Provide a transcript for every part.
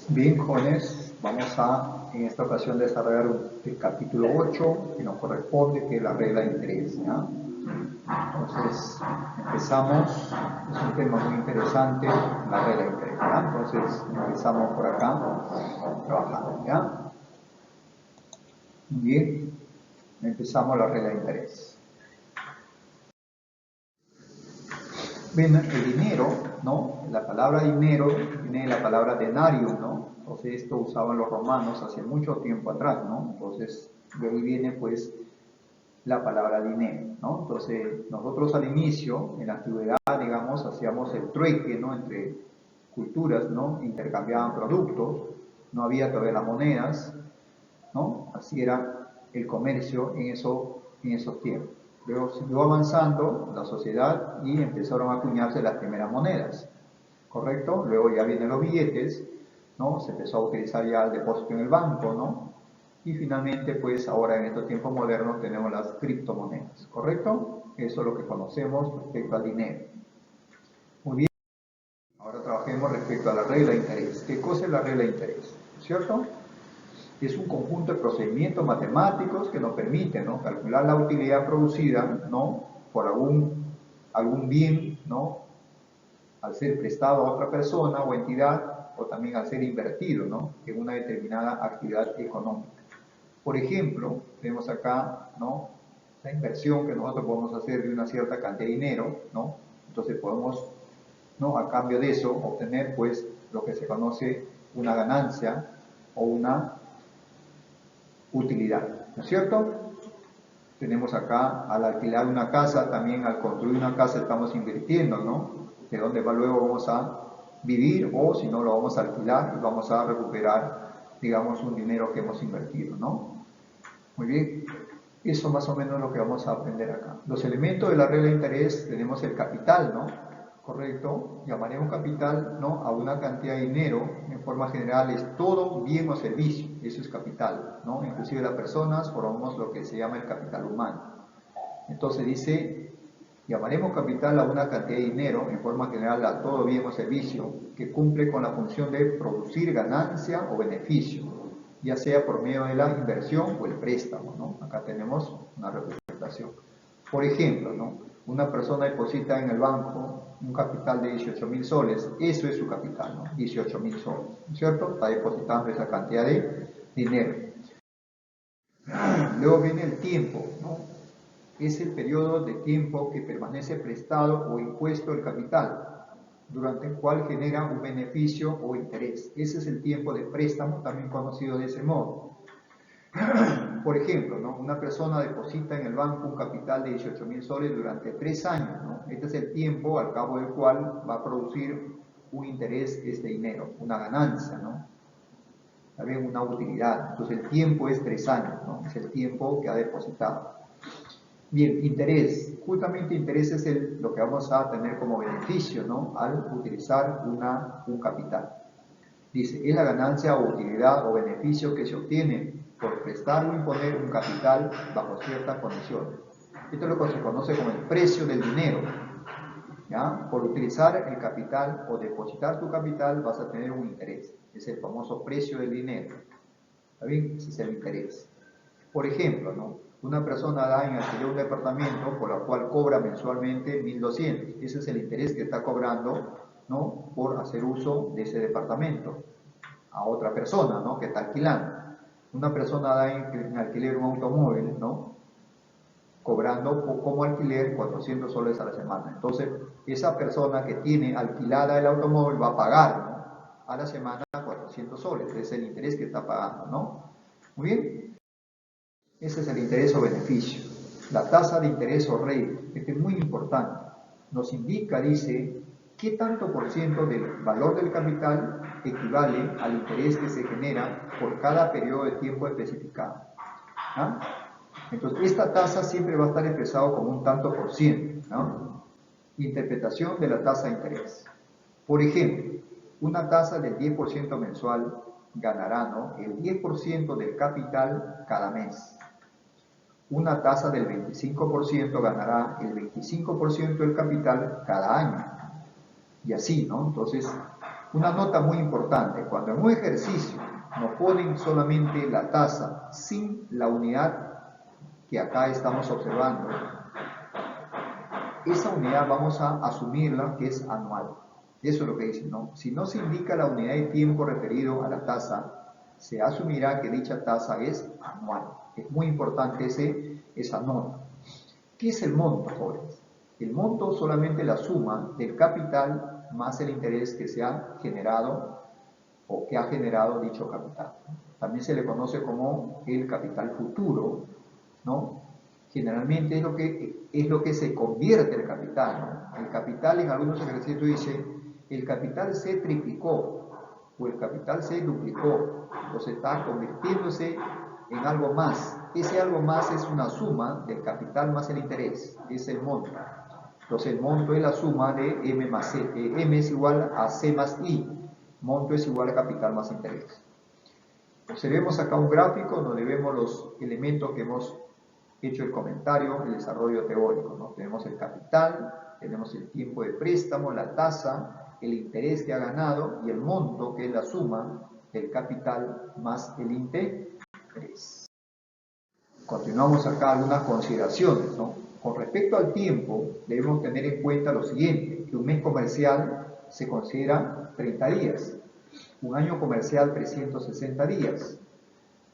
Bien, jóvenes, vamos a en esta ocasión desarrollar el capítulo 8 que nos corresponde, que es la regla de interés. ¿Ya? Entonces, empezamos, es un tema muy interesante, la regla de interés. ¿Ya? Entonces, empezamos por acá, trabajando. ¿Ya? Bien, empezamos la regla de interés. Bien, el dinero, ¿no? La palabra dinero viene de la palabra denario, ¿no? Entonces esto usaban los romanos hace mucho tiempo atrás, ¿no? Entonces de ahí viene pues la palabra dinero, ¿no? Entonces nosotros al inicio, en la antigüedad, digamos, hacíamos el trueque, ¿no? Entre culturas, ¿no? Intercambiaban productos, no había todavía las monedas, ¿no? Así era el comercio en esos tiempos. Luego siguió avanzando la sociedad y empezaron a acuñarse las primeras monedas, ¿correcto? Luego ya vienen los billetes, ¿no? Se empezó a utilizar ya el depósito en el banco, ¿no? Y finalmente, pues ahora en estos tiempos modernos tenemos las criptomonedas, ¿correcto? Eso es lo que conocemos respecto al dinero. Muy bien, ahora trabajemos respecto a la regla de interés. ¿Qué cosa es la regla de interés? ¿Cierto? Es un conjunto de procedimientos matemáticos que nos permiten, ¿no? Calcular la utilidad producida, ¿no? Por algún bien, ¿no? Al ser prestado a otra persona o entidad, o también al ser invertido, ¿no? En una determinada actividad económica. Por ejemplo, tenemos acá, ¿no? La inversión que nosotros podemos hacer de una cierta cantidad de dinero, ¿no? Entonces podemos, ¿no? A cambio de eso, obtener, pues, lo que se conoce una ganancia o una utilidad, ¿no es cierto? Tenemos acá, al alquilar una casa, también al construir una casa estamos invirtiendo, ¿no? De dónde luego vamos a vivir, o si no lo vamos a alquilar y vamos a recuperar, digamos, un dinero que hemos invertido, ¿no? Muy bien, eso más o menos es lo que vamos a aprender acá. Los elementos de la regla de interés, tenemos el capital, ¿no? Correcto, llamaremos capital, ¿no? A una cantidad de dinero, en forma general es todo bien o servicio, eso es capital, ¿no? Inclusive las personas formamos lo que se llama el capital humano. Entonces dice, llamaremos capital a una cantidad de dinero, en forma general a todo bien o servicio, que cumple con la función de producir ganancia o beneficio, ya sea por medio de la inversión o el préstamo, ¿no? Acá tenemos una representación. Por ejemplo, ¿no? Una persona deposita en el banco un capital de 18.000 soles, eso es su capital, ¿no? 18.000 soles, ¿cierto? Está depositando esa cantidad de dinero. Luego viene el tiempo, ¿no? Es el periodo de tiempo que permanece prestado o impuesto el capital, durante el cual genera un beneficio o interés. Ese es el tiempo de préstamo, también conocido de ese modo. Por ejemplo, ¿no? Una persona deposita en el banco un capital de 18.000 soles durante 3 años, ¿no? Este es el tiempo al cabo del cual va a producir un interés este dinero, una ganancia, ¿no? También una utilidad. Entonces el tiempo es 3 años, ¿no? Es el tiempo que ha depositado. Bien, interés. Justamente interés es lo que vamos a tener como beneficio, ¿no? Al utilizar un capital. Dice, es la ganancia o utilidad o beneficio que se obtiene por prestar o imponer un capital bajo ciertas condiciones. Esto es lo que se conoce como el precio del dinero. ¿Ya? Por utilizar el capital o depositar tu capital vas a tener un interés. Es el famoso precio del dinero. ¿Está bien? Ese es el interés. Por ejemplo, ¿no? Una persona da en alquiler un departamento por la cual cobra mensualmente 1.200. Ese es el interés que está cobrando, ¿no? Por hacer uso de ese departamento a otra persona, ¿no? Que está alquilando. Una persona da en alquiler un automóvil, ¿no? Cobrando como alquiler 400 soles a la semana. Entonces, esa persona que tiene alquilada el automóvil va a pagar, ¿no? A la semana 400 soles. Ese es el interés que está pagando, ¿no? Muy bien. Ese es el interés o beneficio. La tasa de interés o rate, este es muy importante. Nos indica, dice, qué tanto por ciento del valor del capital equivale al interés que se genera por cada periodo de tiempo especificado. ¿Ah? Entonces, esta tasa siempre va a estar expresado como un tanto por ciento, ¿no? Interpretación de la tasa de interés. Por ejemplo, una tasa del 10% mensual ganará, ¿no? El 10% del capital cada mes. Una tasa del 25% ganará el 25% del capital cada año. y así, ¿no? Entonces, una nota muy importante, cuando en un ejercicio nos ponen solamente la tasa sin la unidad que acá estamos observando, esa unidad vamos a asumirla que es anual. Eso es lo que dice, ¿no? Si no se indica la unidad de tiempo referido a la tasa, se asumirá que dicha tasa es anual. Es muy importante esa nota. ¿Qué es el monto, jóvenes? El monto es solamente la suma del capital más el interés que se ha generado o que ha generado dicho capital. También se le conoce como el capital futuro, ¿no? Generalmente es lo que se convierte el capital, ¿no? El capital en algunos ejercicios dice, el capital se triplicó o el capital se duplicó, entonces está convirtiéndose en algo más. Ese algo más es una suma del capital más el interés, es el monto. Entonces el monto es la suma de M más C, M es igual a C más I, monto es igual a capital más interés. Observemos acá un gráfico donde vemos los elementos que hemos hecho el comentario, el desarrollo teórico, ¿no? Tenemos el capital, tenemos el tiempo de préstamo, la tasa, el interés que ha ganado y el monto, que es la suma del capital más el interés. Continuamos acá algunas consideraciones, ¿no? Con respecto al tiempo, debemos tener en cuenta lo siguiente, que un mes comercial se considera 30 días, un año comercial 360 días,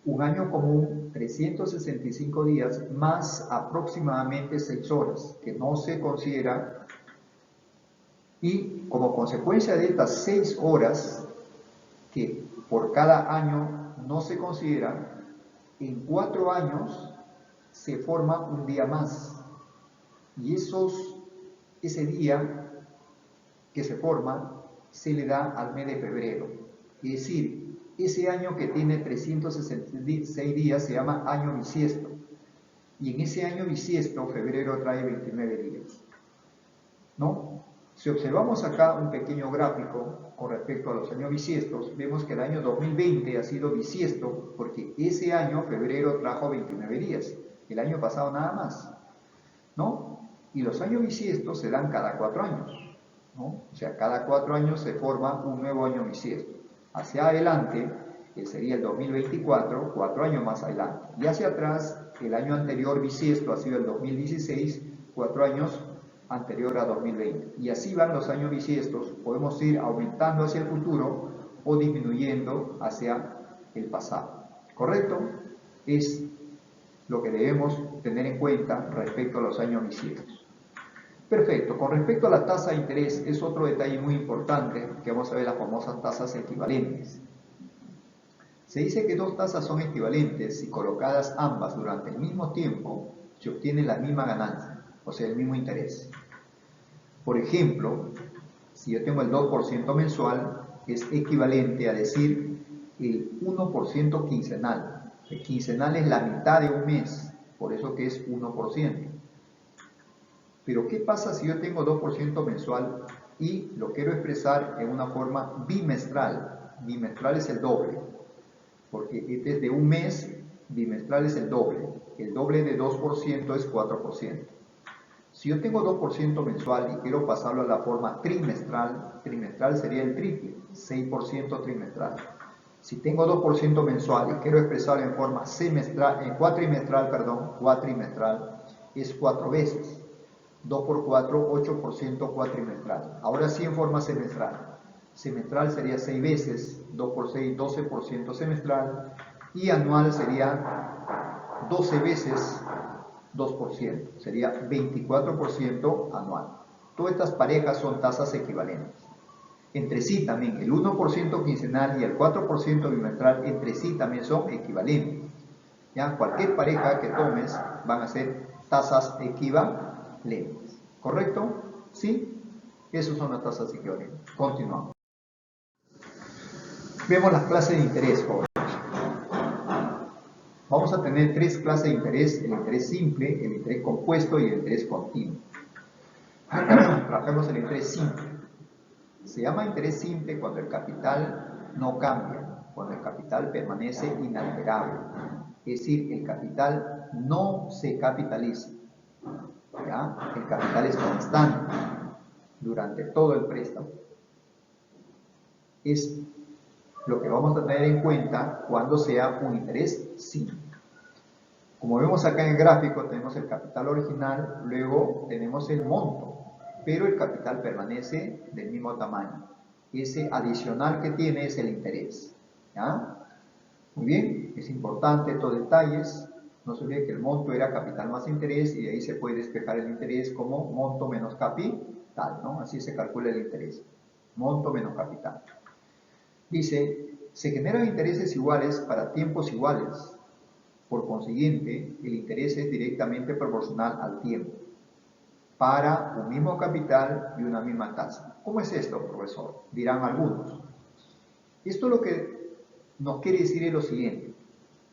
un año común 365 días más aproximadamente 6 horas, que no se considera, y como consecuencia de estas 6 horas, que por cada año no se considera, en 4 años se forma un día más, y ese día que se forma se le da al mes de febrero, es decir, ese año que tiene 366 días se llama año bisiesto. Y en ese año bisiesto, febrero trae 29 días. ¿No? Si observamos acá un pequeño gráfico con respecto a los años bisiestos, vemos que el año 2020 ha sido bisiesto porque ese año, febrero, trajo 29 días. El año pasado nada más. ¿No? Y los años bisiestos se dan cada 4 años. ¿No? O sea, cada 4 años se forma un nuevo año bisiesto. Hacia adelante, que sería el 2024, 4 años más adelante. Y hacia atrás, el año anterior bisiesto ha sido el 2016, 4 años anterior a 2020. Y así van los años bisiestos, podemos ir aumentando hacia el futuro o disminuyendo hacia el pasado. ¿Correcto? Es lo que debemos tener en cuenta respecto a los años bisiestos. Perfecto, con respecto a la tasa de interés, es otro detalle muy importante que vamos a ver las famosas tasas equivalentes. Se dice que dos tasas son equivalentes si colocadas ambas durante el mismo tiempo se obtiene la misma ganancia, o sea, el mismo interés. Por ejemplo, si yo tengo el 2% mensual, es equivalente a decir el 1% quincenal. El quincenal es la mitad de un mes, por eso que es 1%. Pero ¿qué pasa si yo tengo 2% mensual y lo quiero expresar en una forma bimestral? Bimestral es el doble, porque este es de un mes, bimestral es el doble. El doble de 2% es 4%. Si yo tengo 2% mensual y quiero pasarlo a la forma trimestral, trimestral sería el triple, 6% trimestral. Si tengo 2% mensual y quiero expresarlo en forma cuatrimestral, es 4 veces. 2 por 4, 8% cuatrimestral. Ahora sí en forma semestral. Semestral sería 6 veces, 2 por 6, 12% semestral. Y anual sería 12 veces 2%. Sería 24% anual. Todas estas parejas son tasas equivalentes. Entre sí también, el 1% quincenal y el 4% bimestral, entre sí también son equivalentes. ¿Ya? Cualquier pareja que tomes van a ser tasas equivalentes. ¿Correcto? ¿Sí? Esas son las tasas equivalentes. Continuamos. Vemos las clases de interés, jóvenes. Vamos a tener 3 clases de interés: el interés simple, el interés compuesto y el interés continuo. Trabajemos el interés simple. Se llama interés simple cuando el capital no cambia, cuando el capital permanece inalterable. Es decir, el capital no se capitaliza. ¿Ya? El capital es constante durante todo el préstamo. Es lo que vamos a tener en cuenta cuando sea un interés simple. Como vemos acá en el gráfico, tenemos el capital original, luego tenemos el monto, pero el capital permanece del mismo tamaño. Ese adicional que tiene es el interés. ¿Ya? Muy bien, es importante estos detalles. No se olvide que el monto era capital más interés y de ahí se puede despejar el interés como monto menos capital, ¿no? Así se calcula el interés. Monto menos capital. Dice, se generan intereses iguales para tiempos iguales. Por consiguiente, el interés es directamente proporcional al tiempo para un mismo capital y una misma tasa. ¿Cómo es esto, profesor? Dirán algunos. Esto lo que nos quiere decir es lo siguiente.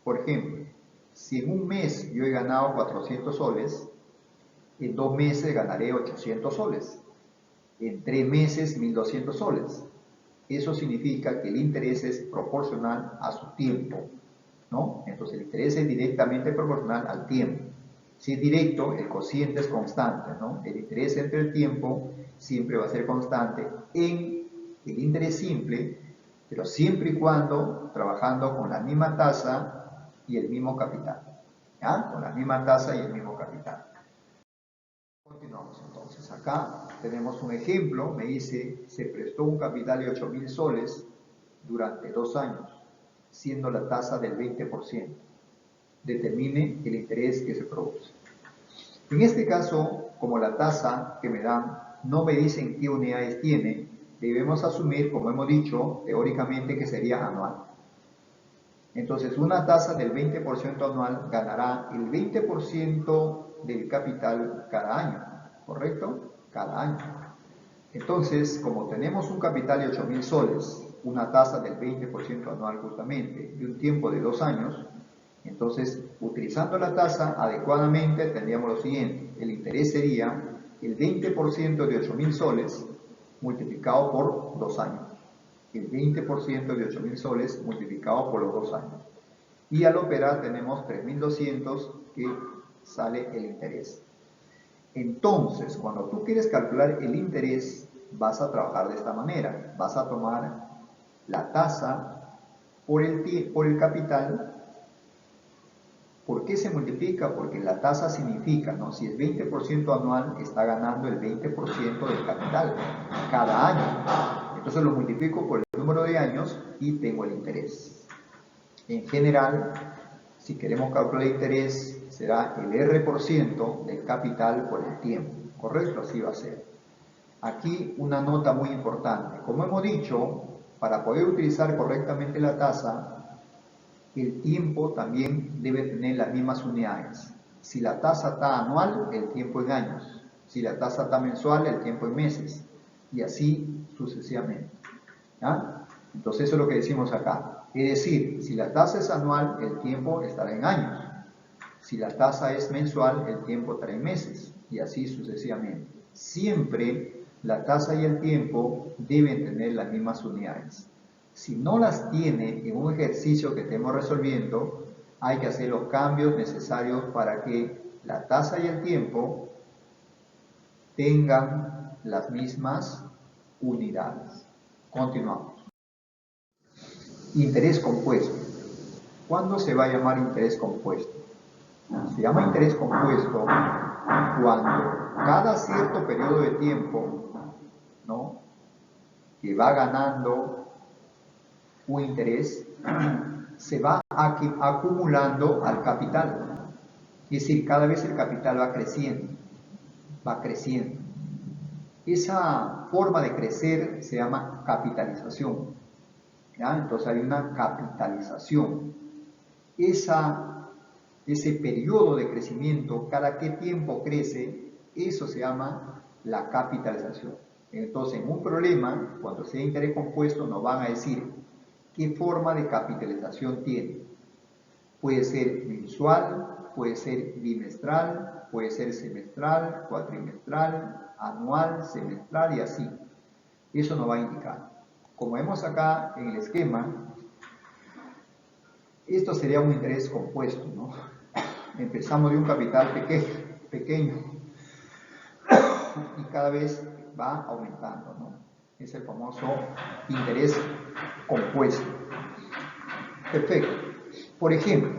Por ejemplo, si en un mes yo he ganado 400 soles, en 2 meses ganaré 800 soles, en 3 meses 1200 soles. Eso significa que el interés es proporcional a su tiempo, ¿no? Entonces el interés es directamente proporcional al tiempo. Si es directo, el cociente es constante, ¿no? El interés entre el tiempo siempre va a ser constante en el interés simple, pero siempre y cuando trabajando con la misma tasa y el mismo capital. ¿Ya? Con la misma tasa y el mismo capital. Continuamos entonces. Acá tenemos un ejemplo. Me dice, se prestó un capital de 8.000 soles durante 2 años, siendo la tasa del 20%. Determine el interés que se produce. En este caso, como la tasa que me dan no me dicen qué unidades tiene, debemos asumir, como hemos dicho, teóricamente que sería anual. Entonces, una tasa del 20% anual ganará el 20% del capital cada año, ¿correcto? Cada año. Entonces, como tenemos un capital de 8.000 soles, una tasa del 20% anual justamente, y un tiempo de 2 años, entonces, utilizando la tasa adecuadamente, tendríamos lo siguiente. El interés sería el 20% de 8.000 soles multiplicado por 2 años. El 20% de 8.000 soles multiplicado por los 2 años. Y al operar tenemos 3.200 que sale el interés. Entonces, cuando tú quieres calcular el interés, vas a trabajar de esta manera. Vas a tomar la tasa por el capital. ¿Por qué se multiplica? Porque la tasa significa, ¿no? Si es 20% anual, está ganando el 20% del capital cada año. Entonces lo multiplico por el número de años y tengo el interés. En general, si queremos calcular el interés, será el R% del capital por el tiempo. ¿Correcto? Así va a ser. Aquí una nota muy importante. Como hemos dicho, para poder utilizar correctamente la tasa, el tiempo también debe tener las mismas unidades. Si la tasa está anual, el tiempo en años. Si la tasa está mensual, el tiempo en meses. Y así sucesivamente. ¿Ya? Entonces eso es lo que decimos acá. Es decir, si la tasa es anual, el tiempo estará en años. Si la tasa es mensual, el tiempo estará en meses. Y así sucesivamente. Siempre la tasa y el tiempo deben tener las mismas unidades. Si no las tiene en un ejercicio que estemos resolviendo, hay que hacer los cambios necesarios para que la tasa y el tiempo tengan las mismas unidades. Continuamos. Interés compuesto. ¿Cuándo se va a llamar interés compuesto? Se llama interés compuesto cuando cada cierto periodo de tiempo, ¿no?, que va ganando un interés, se va acumulando al capital. Es decir, cada vez el capital va creciendo, va creciendo. Esa forma de crecer se llama capitalización. ¿Ya? Entonces hay una capitalización. Ese periodo de crecimiento, cada qué tiempo crece, eso se llama la capitalización. Entonces, en un problema, cuando sea interés compuesto, nos van a decir qué forma de capitalización tiene. Puede ser mensual, puede ser bimestral, puede ser semestral, cuatrimestral, anual, semestral y así. Eso nos va a indicar. Como vemos acá en el esquema, esto sería un interés compuesto, ¿no? Empezamos de un capital pequeño y cada vez va aumentando, ¿no? Es el famoso interés compuesto. Perfecto. Por ejemplo,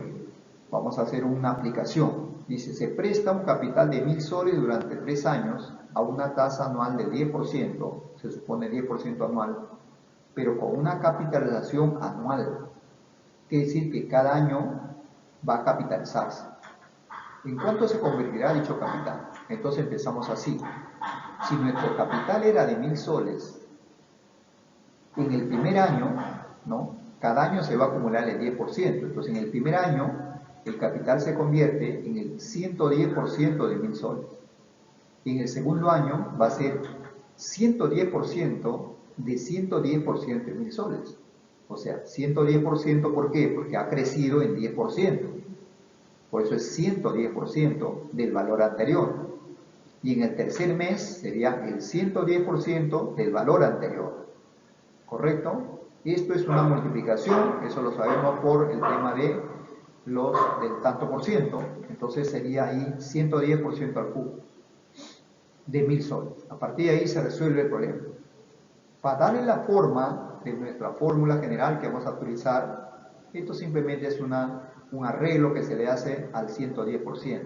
vamos a hacer una aplicación. Dice, se presta un capital de 1000 soles durante 3 años a una tasa anual del 10%, se supone 10% anual, pero con una capitalización anual. Quiere decir que cada año va a capitalizarse. ¿En cuánto se convertirá dicho capital? Entonces empezamos así. Si nuestro capital era de 1000 soles, en el primer año, ¿no? Cada año se va a acumular el 10%. Entonces en el primer año el capital se convierte en el 110% de 1000 soles. Y en el segundo año va a ser 110% de 110% de 1000 soles. O sea, 110%, ¿por qué? Porque ha crecido en 10%. Por eso es 110% del valor anterior. Y en el tercer mes sería el 110% del valor anterior. ¿Correcto? Esto es una multiplicación, eso lo sabemos por el tema del tanto por ciento. Entonces sería ahí 110% al cubo de 1000 soles. A partir de ahí se resuelve el problema. Para darle la forma de nuestra fórmula general que vamos a utilizar, esto simplemente es un arreglo que se le hace al 110%.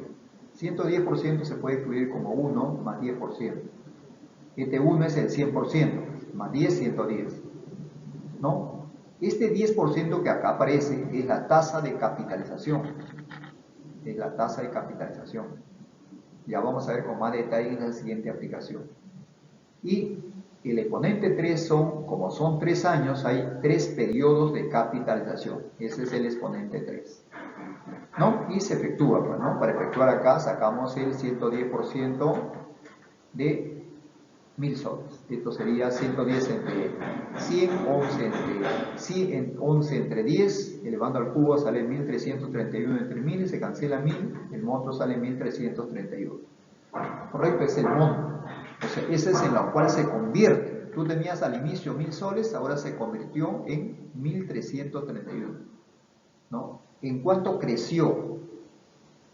110% se puede escribir como 1 más 10%. Este 1 es el 100%, más 10, 110. ¿No? Este 10% que acá aparece es la tasa de capitalización. Es la tasa de capitalización. Ya vamos a ver con más detalle en la siguiente aplicación. Y el exponente 3 como son 3 años, hay 3 periodos de capitalización. Ese es el exponente 3. ¿No? Y se efectúa, pues, ¿no? Para efectuar acá sacamos el 110% de 1000 soles. Esto sería 110 entre 100, 11 entre 10, elevando al cubo sale 1331 entre 1000 y se cancela 1000, el monto sale 1331. Correcto, es el monto. O sea, ese es en lo cual se convierte. Tú tenías al inicio 1000 soles, ahora se convirtió en 1331. ¿No? ¿En cuánto creció?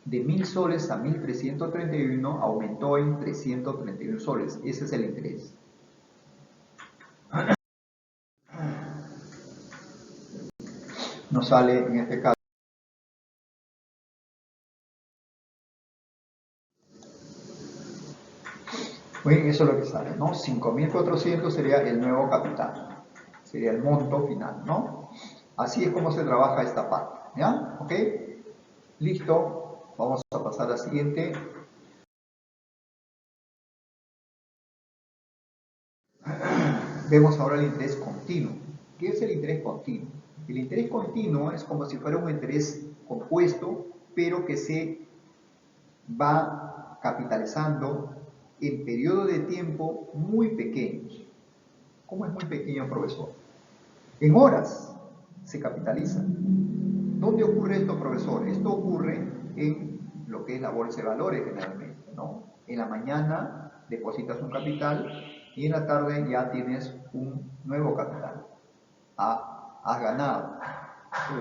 De 1000 soles a 1331 aumentó en 331 soles. Ese es el interés. Nos sale en este caso. Muy bien, eso es lo que sale, ¿no? 5400 sería el nuevo capital. Sería el monto final, ¿no? Así es como se trabaja esta parte, ¿ya? ¿Ok? Listo. Vamos a pasar a la siguiente. Vemos ahora el interés continuo. ¿Qué es el interés continuo? El interés continuo es como si fuera un interés compuesto, pero que se va capitalizando en periodos de tiempo muy pequeños. ¿Cómo es muy pequeño, profesor? En horas se capitaliza. ¿Dónde ocurre esto, profesor? Esto ocurre en lo que es la bolsa de valores generalmente, ¿no? En la mañana depositas un capital y en la tarde ya tienes un nuevo capital. Has ganado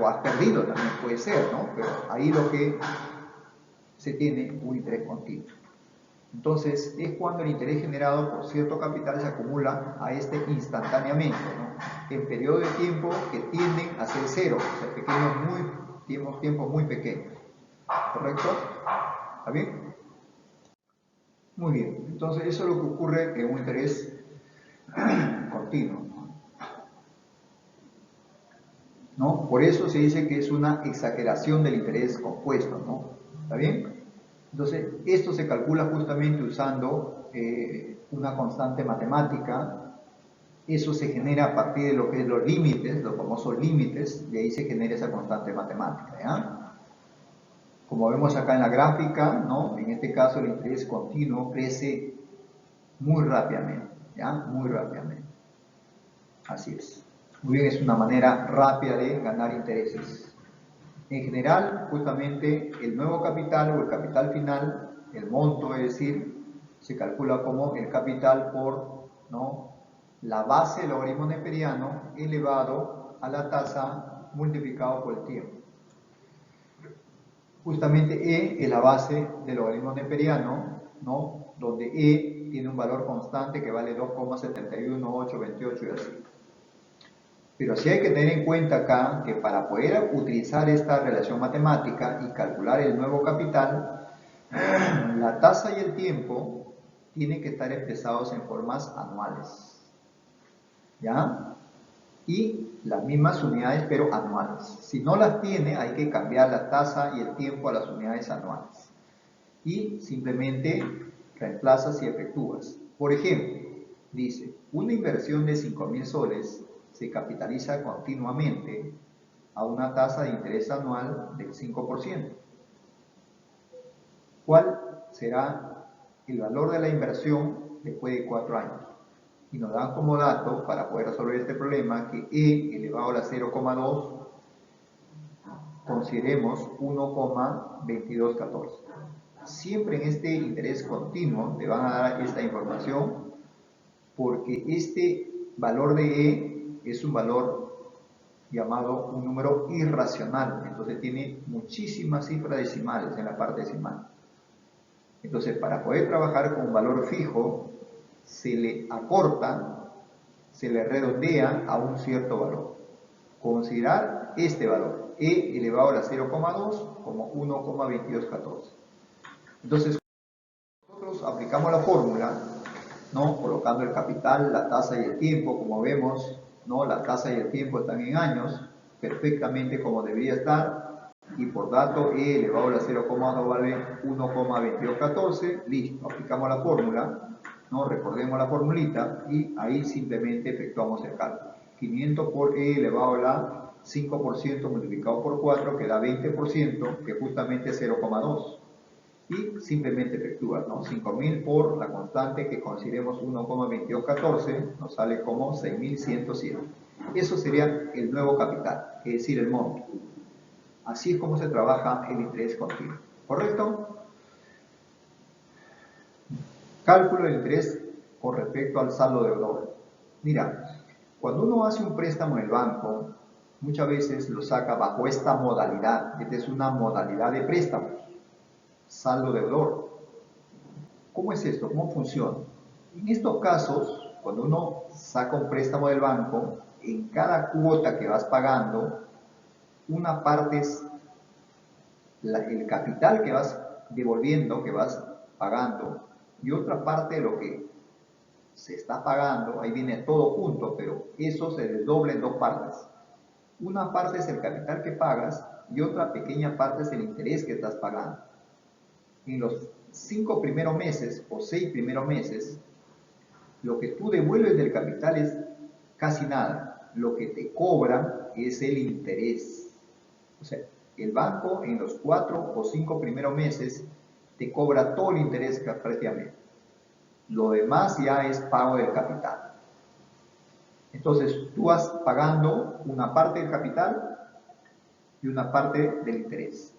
o has perdido también puede ser, ¿no? Pero ahí lo que se tiene un interés continuo. Entonces, es cuando el interés generado por cierto capital se acumula a este instantáneamente, ¿no? En periodos de tiempo que tienden a ser cero, o sea, tiempos muy pequeños. ¿Correcto? ¿Está bien? Muy bien. Entonces, eso es lo que ocurre en un interés continuo, ¿no? Por eso se dice que es una exageración del interés compuesto, ¿no? ¿Está bien? Entonces, esto se calcula justamente usando una constante matemática. Eso se genera a partir de lo que es los límites, los famosos límites, de ahí se genera esa constante matemática, ¿ya? Como vemos acá en la gráfica, ¿no? En este caso el interés continuo crece muy rápidamente, ¿ya? Muy rápidamente. Así es. Muy bien, es una manera rápida de ganar intereses. En general, justamente el nuevo capital o el capital final, el monto, es decir, se calcula como el capital por, ¿no?, la base del logaritmo neperiano elevado a la tasa multiplicado por el tiempo. Justamente E es la base del logaritmo neperiano, ¿no?, donde E tiene un valor constante que vale 2,71828 y así. Pero sí hay que tener en cuenta acá que para poder utilizar esta relación matemática y calcular el nuevo capital, la tasa y el tiempo tienen que estar expresados en formas anuales. ¿Ya? Y las mismas unidades, pero anuales. Si no las tiene, hay que cambiar la tasa y el tiempo a las unidades anuales. Y simplemente reemplazas y efectúas. Por ejemplo, dice, una inversión de 5.000 soles se capitaliza continuamente a una tasa de interés anual del 5%. ¿Cuál será el valor de la inversión después de 4 años? Y nos dan como dato, para poder resolver este problema, que E elevado a la 0,2 consideremos 1,2214. Siempre en este interés continuo te van a dar esta información porque este valor de E es un valor llamado un número irracional, entonces tiene muchísimas cifras decimales en la parte decimal. Entonces, para poder trabajar con un valor fijo, se le acorta, se le redondea a un cierto valor. Considerar este valor, E elevado a la 0,2 como 1,2214. Entonces, nosotros aplicamos la fórmula, ¿no? Colocando el capital, la tasa y el tiempo, como vemos, ¿no? La tasa y el tiempo están en años, perfectamente como debería estar, y por dato E elevado a la 0,2 vale 1,2214, listo, aplicamos la fórmula, ¿no? Recordemos la formulita, y ahí simplemente efectuamos el cálculo. 500 por E elevado a la 5% multiplicado por 4, que da 20%, que justamente es 0,2. Y simplemente efectúa, ¿no? 5.000 por la constante que consideremos 1,2214, nos sale como 6.107. Eso sería el nuevo capital, es decir, el monto. Así es como se trabaja el interés continuo. ¿Correcto? Cálculo del interés con respecto al saldo deudor. Mira, cuando uno hace un préstamo en el banco, muchas veces lo saca bajo esta modalidad. Esta es una modalidad de préstamos. Saldo deudor. ¿Cómo es esto? ¿Cómo funciona? En estos casos, cuando uno saca un préstamo del banco, en cada cuota que vas pagando, una parte es el capital que vas devolviendo, que vas pagando, y otra parte de lo que se está pagando, ahí viene todo junto, pero eso se desdobla en dos partes. Una parte es el capital que pagas y otra pequeña parte es el interés que estás pagando. En los 5 primeros meses o 6 primeros meses, lo que tú devuelves del capital es casi nada. Lo que te cobran es el interés. O sea, el banco en los 4 o 5 primeros meses te cobra todo el interés prácticamente. Lo demás ya es pago del capital. Entonces, tú vas pagando una parte del capital y una parte del interés.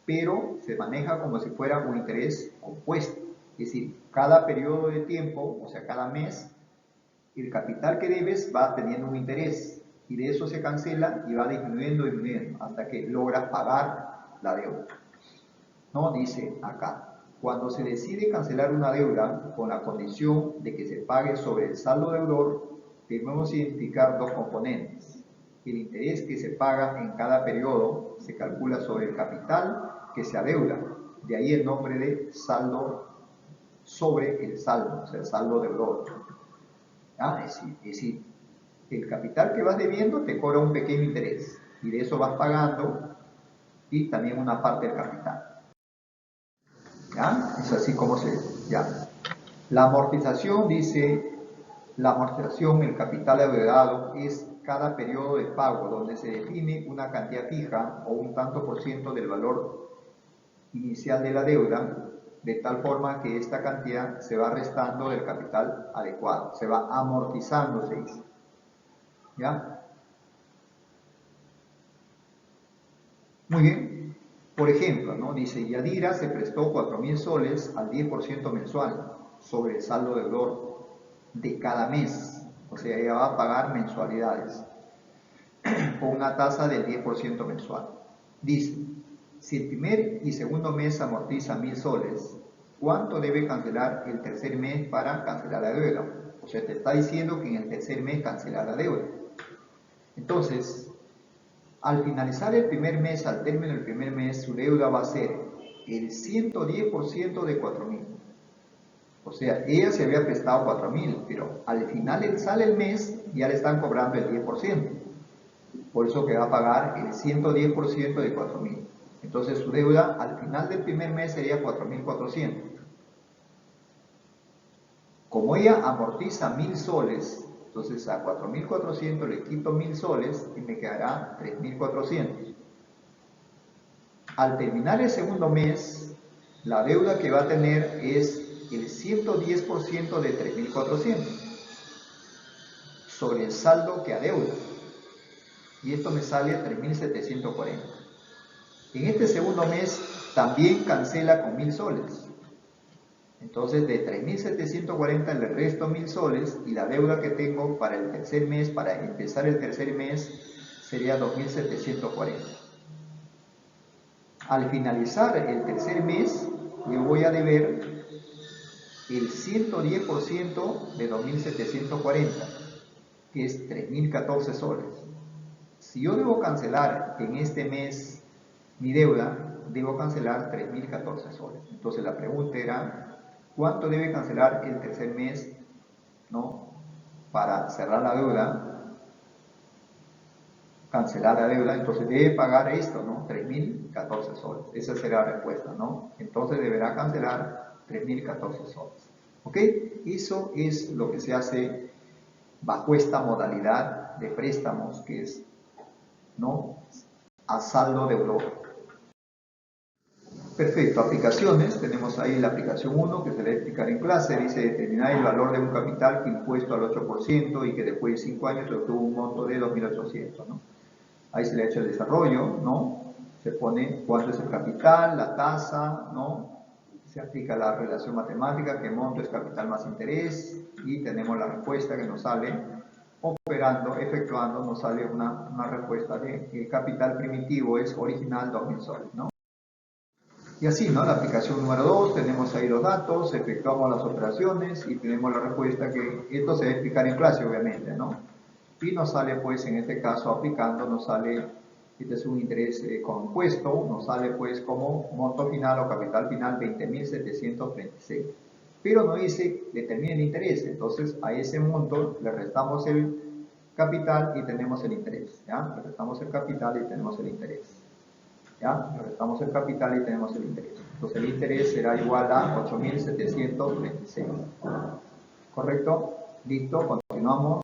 Pero se maneja como si fuera un interés compuesto. Es decir, cada periodo de tiempo, o sea, cada mes, el capital que debes va teniendo un interés y de eso se cancela y va disminuyendo, hasta que logras pagar la deuda. No, dice acá, cuando se decide cancelar una deuda con la condición de que se pague sobre el saldo deudor, debemos identificar dos componentes. El interés que se paga en cada periodo se calcula sobre el capital que se adeuda. De ahí el nombre de saldo sobre el saldo, o sea, el saldo deudor. Es decir, el capital que vas debiendo te cobra un pequeño interés y de eso vas pagando y también una parte del capital. ¿Ya? Es así como ya. La amortización dice, la amortización, el capital adeudado, es cada periodo de pago donde se define una cantidad fija o un tanto por ciento del valor inicial de la deuda, de tal forma que esta cantidad se va restando del capital adecuado, se va amortizando, se dice. ¿Ya? Muy bien. Por ejemplo, ¿no? Dice, Yadira se prestó 4.000 soles al 10% mensual sobre el saldo deudor de cada mes. O sea, ella va a pagar mensualidades con una tasa del 10% mensual. Dice, si el primer y segundo mes amortiza 1.000 soles, ¿cuánto debe cancelar el tercer mes para cancelar la deuda? O sea, te está diciendo que en el tercer mes cancela la deuda. Entonces, al finalizar el primer mes, al término del primer mes, su deuda va a ser el 110% de 4.000. O sea, ella se había prestado 4.000, pero al final sale el mes y ya le están cobrando el 10%. Por eso que va a pagar el 110% de 4.000. Entonces su deuda al final del primer mes sería 4.400. Como ella amortiza 1.000 soles, entonces a 4.400 le quito 1.000 soles y me quedará 3.400. Al terminar el segundo mes, la deuda que va a tener es el 110% de 3.400 sobre el saldo que adeuda. Y esto me sale a 3.740. En este segundo mes también cancela con 1.000 soles. Entonces de 3.740 le resto 1.000 soles y la deuda que tengo para el tercer mes, para empezar el tercer mes, sería 2.740. Al finalizar el tercer mes, yo voy a deber el 110% de 2.740, que es 3.014 soles. Si yo debo cancelar en este mes mi deuda, debo cancelar 3.014 soles. Entonces la pregunta era, ¿cuánto debe cancelar el tercer mes, ¿no?, para cerrar la deuda? Cancelar la deuda, entonces debe pagar esto, ¿no? 3.014 soles. Esa será la respuesta, ¿no? Entonces deberá cancelar 3.014 soles. ¿Ok? Eso es lo que se hace bajo esta modalidad de préstamos, que es, ¿no?, a saldo deudor. Perfecto, aplicaciones. Tenemos ahí la aplicación 1 que se le va a explicar en clase. Dice determinar el valor de un capital que impuesto al 8% y que después de 5 años se obtuvo un monto de 2.800, ¿no? Ahí se le ha hecho el desarrollo, ¿no? Se pone cuánto es el capital, la tasa, ¿no? Se aplica la relación matemática, que monto es capital más interés, y tenemos la respuesta que nos sale, operando, efectuando, nos sale una respuesta de que el capital primitivo es original 2.000 soles, ¿no? Y así, ¿no? La aplicación número 2, tenemos ahí los datos, efectuamos las operaciones y tenemos la respuesta, que esto se va a explicar en clase, obviamente, ¿no? Y nos sale, pues, en este caso, aplicando, nos sale, este es un interés compuesto, nos sale, pues, como monto final o capital final 20.736. Pero no dice determina el interés, entonces a ese monto le restamos el capital y tenemos el interés, ¿ya? Le restamos el capital y tenemos el interés. ¿Ya? Le restamos el capital y tenemos el interés. Entonces el interés será igual a 8.736. ¿Correcto? Listo, continuamos.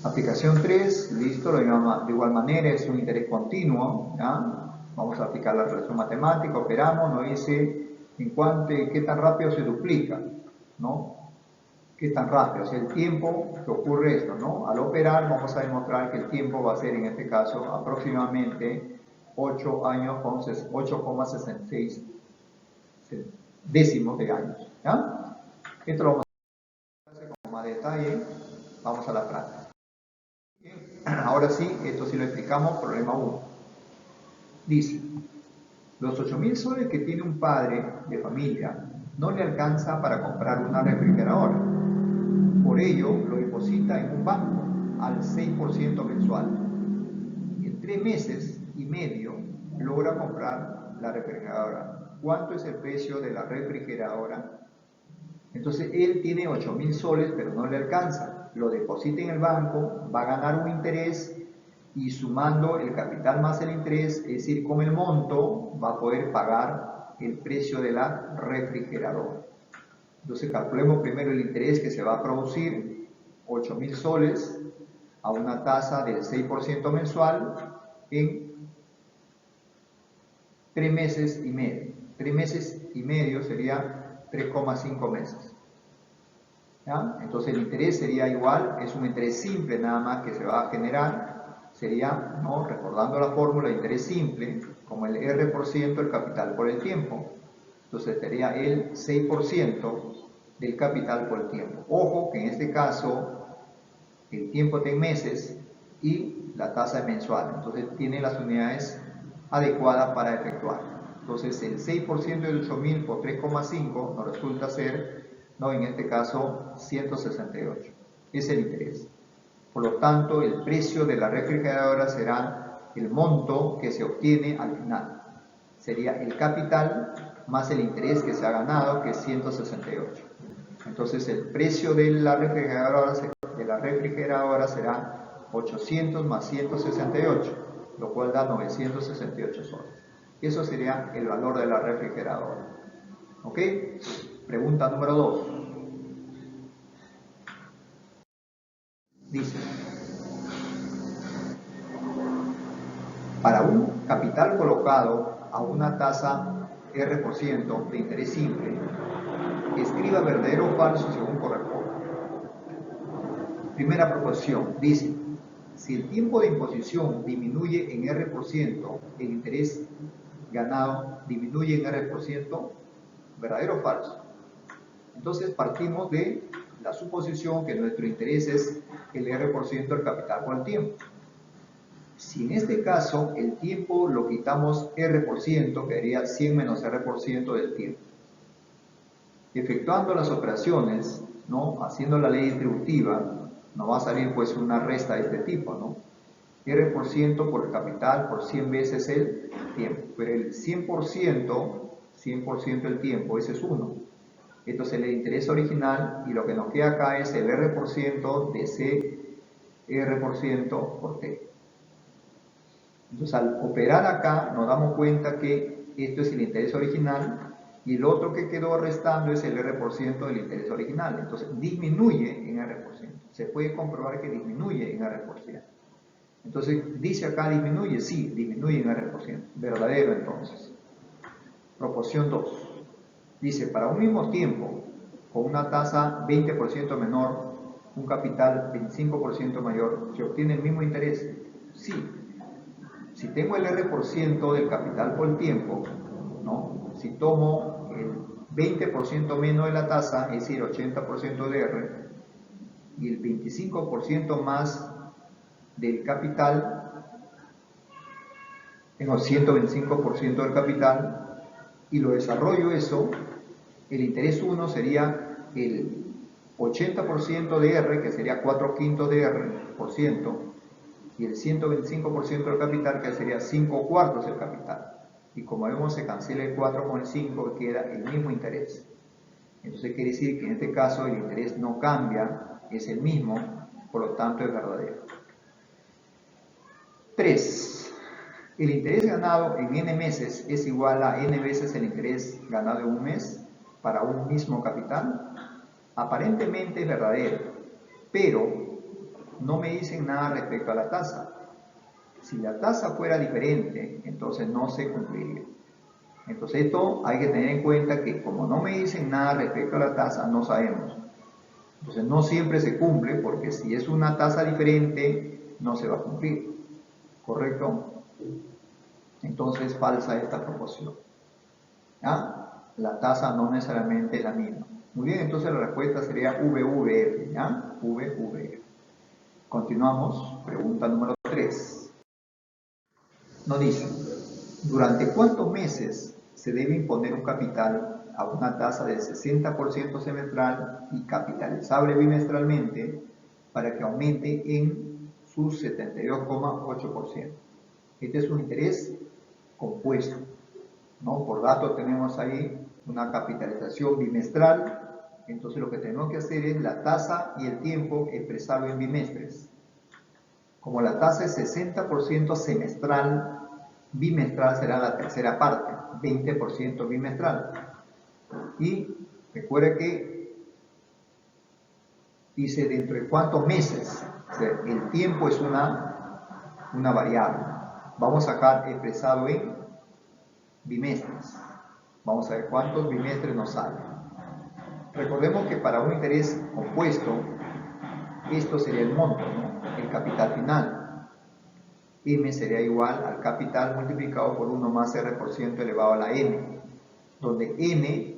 Aplicación 3, listo, de igual manera es un interés continuo, ¿ya? Vamos a aplicar la relación matemática, operamos, nos dice en cuánto, qué tan rápido se duplica, ¿no? Qué tan rápido, o sea, el tiempo que ocurre esto, ¿no? Al operar vamos a demostrar que el tiempo va a ser, en este caso, aproximadamente 8 años con 8,66 décimos de años, ¿ya? Esto lo vamos a hacer con más detalle, vamos a la práctica. Ahora sí, esto sí lo explicamos, problema 1. Dice, los 8.000 soles que tiene un padre de familia no le alcanza para comprar una refrigeradora. Por ello, lo deposita en un banco al 6% mensual. Y en 3 meses y medio logra comprar la refrigeradora. ¿Cuánto es el precio de la refrigeradora? Entonces, él tiene 8.000 soles, pero no le alcanza. Lo deposita en el banco, va a ganar un interés y sumando el capital más el interés, es decir, con el monto, va a poder pagar el precio de la refrigeradora. Entonces, calculemos primero el interés que se va a producir, 8.000 soles, a una tasa del 6% mensual en 3 meses y medio. 3 meses y medio sería 3,5 meses. ¿Ya? Entonces el interés sería igual, es un interés simple nada más que se va a generar, sería, ¿no?, recordando la fórmula de interés simple, como el R% el capital por el tiempo. Entonces sería el 6% del capital por el tiempo. Ojo que en este caso el tiempo está en meses y la tasa es mensual, entonces tiene las unidades adecuadas para efectuar. Entonces el 6% de 8.000 por 3,5 nos resulta ser, no, en este caso, 168. Es el interés. Por lo tanto, el precio de la refrigeradora será el monto que se obtiene al final. Sería el capital más el interés que se ha ganado, que es 168. Entonces el precio de la refrigeradora será 800 más 168, lo cual da 968 soles. Eso sería el valor de la refrigeradora. ¿Ok? Pregunta número 2. Dice, para un capital colocado a una tasa R% de interés simple, escriba verdadero o falso según corresponda. Primera proposición, dice, si el tiempo de imposición disminuye en R%, el interés ganado disminuye en R%, ¿verdadero o falso? Entonces partimos de la suposición que nuestro interés es el R% del capital por el tiempo. Si en este caso el tiempo lo quitamos R%, quedaría 100 menos R% del tiempo. Efectuando las operaciones, ¿no? Haciendo la ley distributiva, nos va a salir pues una resta de este tipo, ¿no? R% por el capital por 100 veces el tiempo. Pero el 100% del tiempo, ese es 1. Entonces el interés original, y lo que nos queda acá es el R% de C R% por T. Entonces al operar acá nos damos cuenta que esto es el interés original y el otro que quedó restando es el R% del interés original. Entonces disminuye en R%. Se puede comprobar que disminuye en R%. Entonces dice acá disminuye, sí, disminuye en R%. Verdadero entonces. Proporción 2. Dice, para un mismo tiempo, con una tasa 20% menor, un capital 25% mayor, ¿se obtiene el mismo interés? Sí. Si tengo el R% del capital por el tiempo, ¿no? Si tomo el 20% menos de la tasa, es decir, 80% de R, y el 25% más del capital, tengo 125% del capital, y lo desarrollo eso, el interés 1 sería el 80% de R, que sería 4/5 de R por ciento, y el 125% del capital, que sería 5/4 del capital. Y como vemos, se cancela el 4 con el 5, que queda el mismo interés. Entonces quiere decir que en este caso el interés no cambia, es el mismo, por lo tanto es verdadero. 3. El interés ganado en n meses es igual a n veces el interés ganado en un mes para un mismo capital. Aparentemente es verdadero, pero no me dicen nada respecto a la tasa. Si la tasa fuera diferente, entonces no se cumpliría. Entonces esto hay que tener en cuenta que como no me dicen nada respecto a la tasa, no sabemos. Entonces no siempre se cumple porque si es una tasa diferente, no se va a cumplir. ¿Correcto? Entonces falsa esta proporción. ¿Ya? La tasa no necesariamente es la misma. Muy bien, entonces la respuesta sería VVF. ¿Ya? VVF. Continuamos. Pregunta número 3. Nos dice, ¿durante cuántos meses se debe imponer un capital a una tasa del 60% semestral y capitalizable bimestralmente para que aumente en su 72,8%? Este es un interés compuesto, ¿no? Por dato tenemos ahí una capitalización bimestral, entonces lo que tenemos que hacer es la tasa y el tiempo expresarlo en bimestres. Como la tasa es 60% semestral, bimestral será la tercera parte, 20% bimestral. Y recuerda que dice dentro de cuántos meses, o sea, el tiempo es una variable. Vamos a sacar expresado en bimestres. Vamos a ver cuántos bimestres nos salen. Recordemos que para un interés compuesto, esto sería el monto, ¿no? El capital final. M sería igual al capital multiplicado por 1 más R% elevado a la N, donde N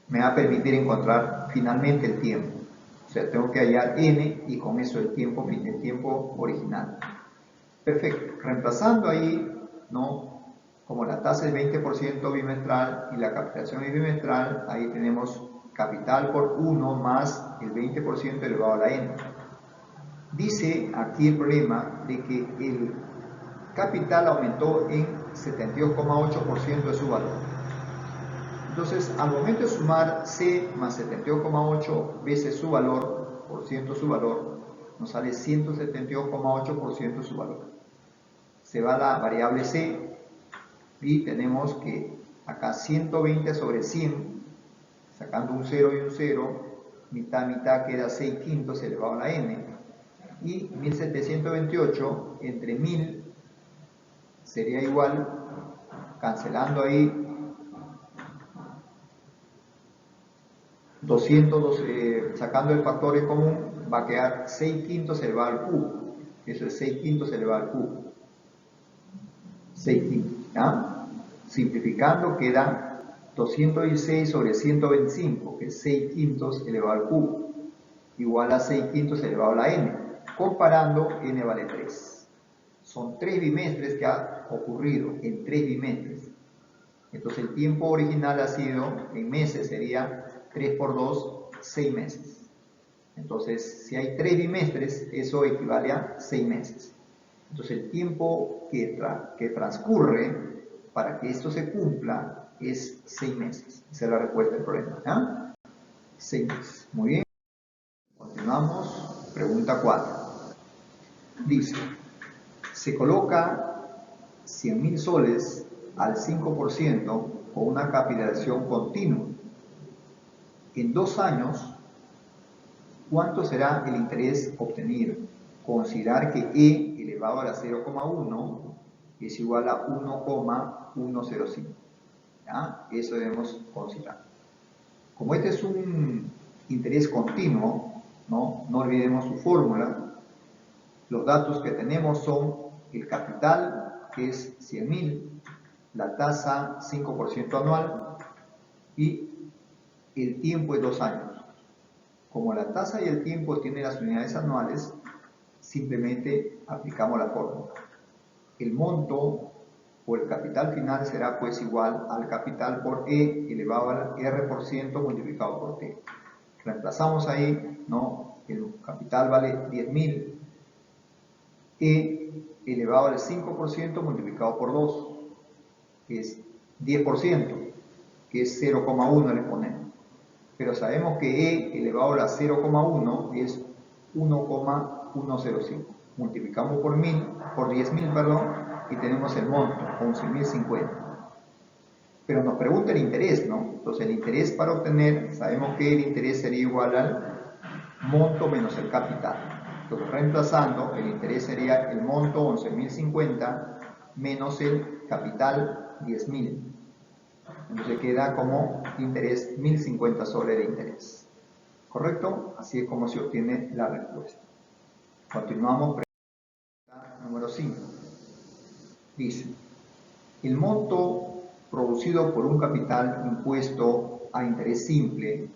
me va a permitir encontrar finalmente el tiempo. O sea, tengo que hallar N y con eso el tiempo original. Perfecto. Reemplazando ahí, ¿no? Como la tasa es 20% bimestral y la capitalización es bimestral, ahí tenemos capital por 1 más el 20% elevado a la n. Dice aquí el problema de que el capital aumentó en 72,8% de su valor. Entonces, al momento de sumar C más 72,8 veces su valor, por ciento su valor, nos sale 172,8% de su valor. Se va la variable C y tenemos que acá 120 sobre 100, sacando un 0 y un 0, mitad mitad queda 6 quintos elevado a la n, y 1728 entre 1000 sería igual, cancelando ahí 212, sacando el factor en común, va a quedar 6 quintos elevado al cubo. Eso es 6 quintos elevado al cubo. 6 quintos, ¿ya? Simplificando queda 216 sobre 125, que es 6 quintos elevado al cubo, igual a 6 quintos elevado a la n. Comparando, n vale 3. Son 3 bimestres que ha ocurrido, en 3 bimestres. Entonces el tiempo original ha sido, en meses sería 3 por 2, 6 meses. Entonces, si hay 3 bimestres, eso equivale a 6 meses. Entonces, el tiempo que transcurre para que esto se cumpla es 6 meses. Esa es la respuesta del problema. ¿Ya? 6 meses. Muy bien. Continuamos. Pregunta 4. Dice, se coloca 100.000 soles al 5% con una capitalización continua. En 2 años, ¿cuánto será el interés obtenido? Considerar que E elevado a la 0,1 es igual a 1,105. ¿Ya? Eso debemos considerar. Como este es un interés continuo, no olvidemos su fórmula. Los datos que tenemos son el capital, que es 100.000, la tasa 5% anual y el tiempo es 2 años. Como la tasa y el tiempo tienen las unidades anuales, simplemente aplicamos la fórmula. El monto o el capital final será pues igual al capital por E elevado al R% multiplicado por T. Reemplazamos ahí, ¿no? El capital vale 10.000, E elevado al 5% multiplicado por 2, que es 10%, que es 0,1 le ponemos. Pero sabemos que E elevado a la 0,1 es 1,105. Multiplicamos por 10.000, perdón, y tenemos el monto, 11.050. Pero nos pregunta el interés, ¿no? Entonces el interés para obtener, sabemos que el interés sería igual al monto menos el capital. Entonces reemplazando, el interés sería el monto 11.050 menos el capital 10.000. Entonces queda como interés 1.050 soles de interés. ¿Correcto? Así es como se obtiene la respuesta. Continuamos. Pregunta número 5. Dice, el monto producido por un capital impuesto a interés simple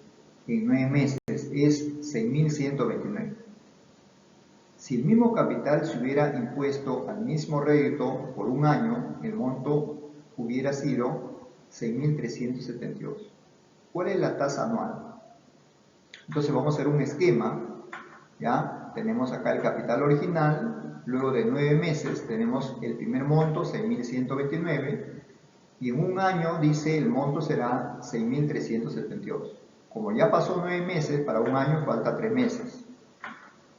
en 9 meses es 6.129. Si el mismo capital se hubiera impuesto al mismo rédito por un año, el monto hubiera sido 6.372. ¿Cuál es la tasa anual? Entonces vamos a hacer un esquema. ¿Ya? Tenemos acá el capital original, luego de 9 meses tenemos el primer monto, 6.129, y en un año dice el monto será 6.372. Como ya pasó 9 meses, para un año falta 3 meses.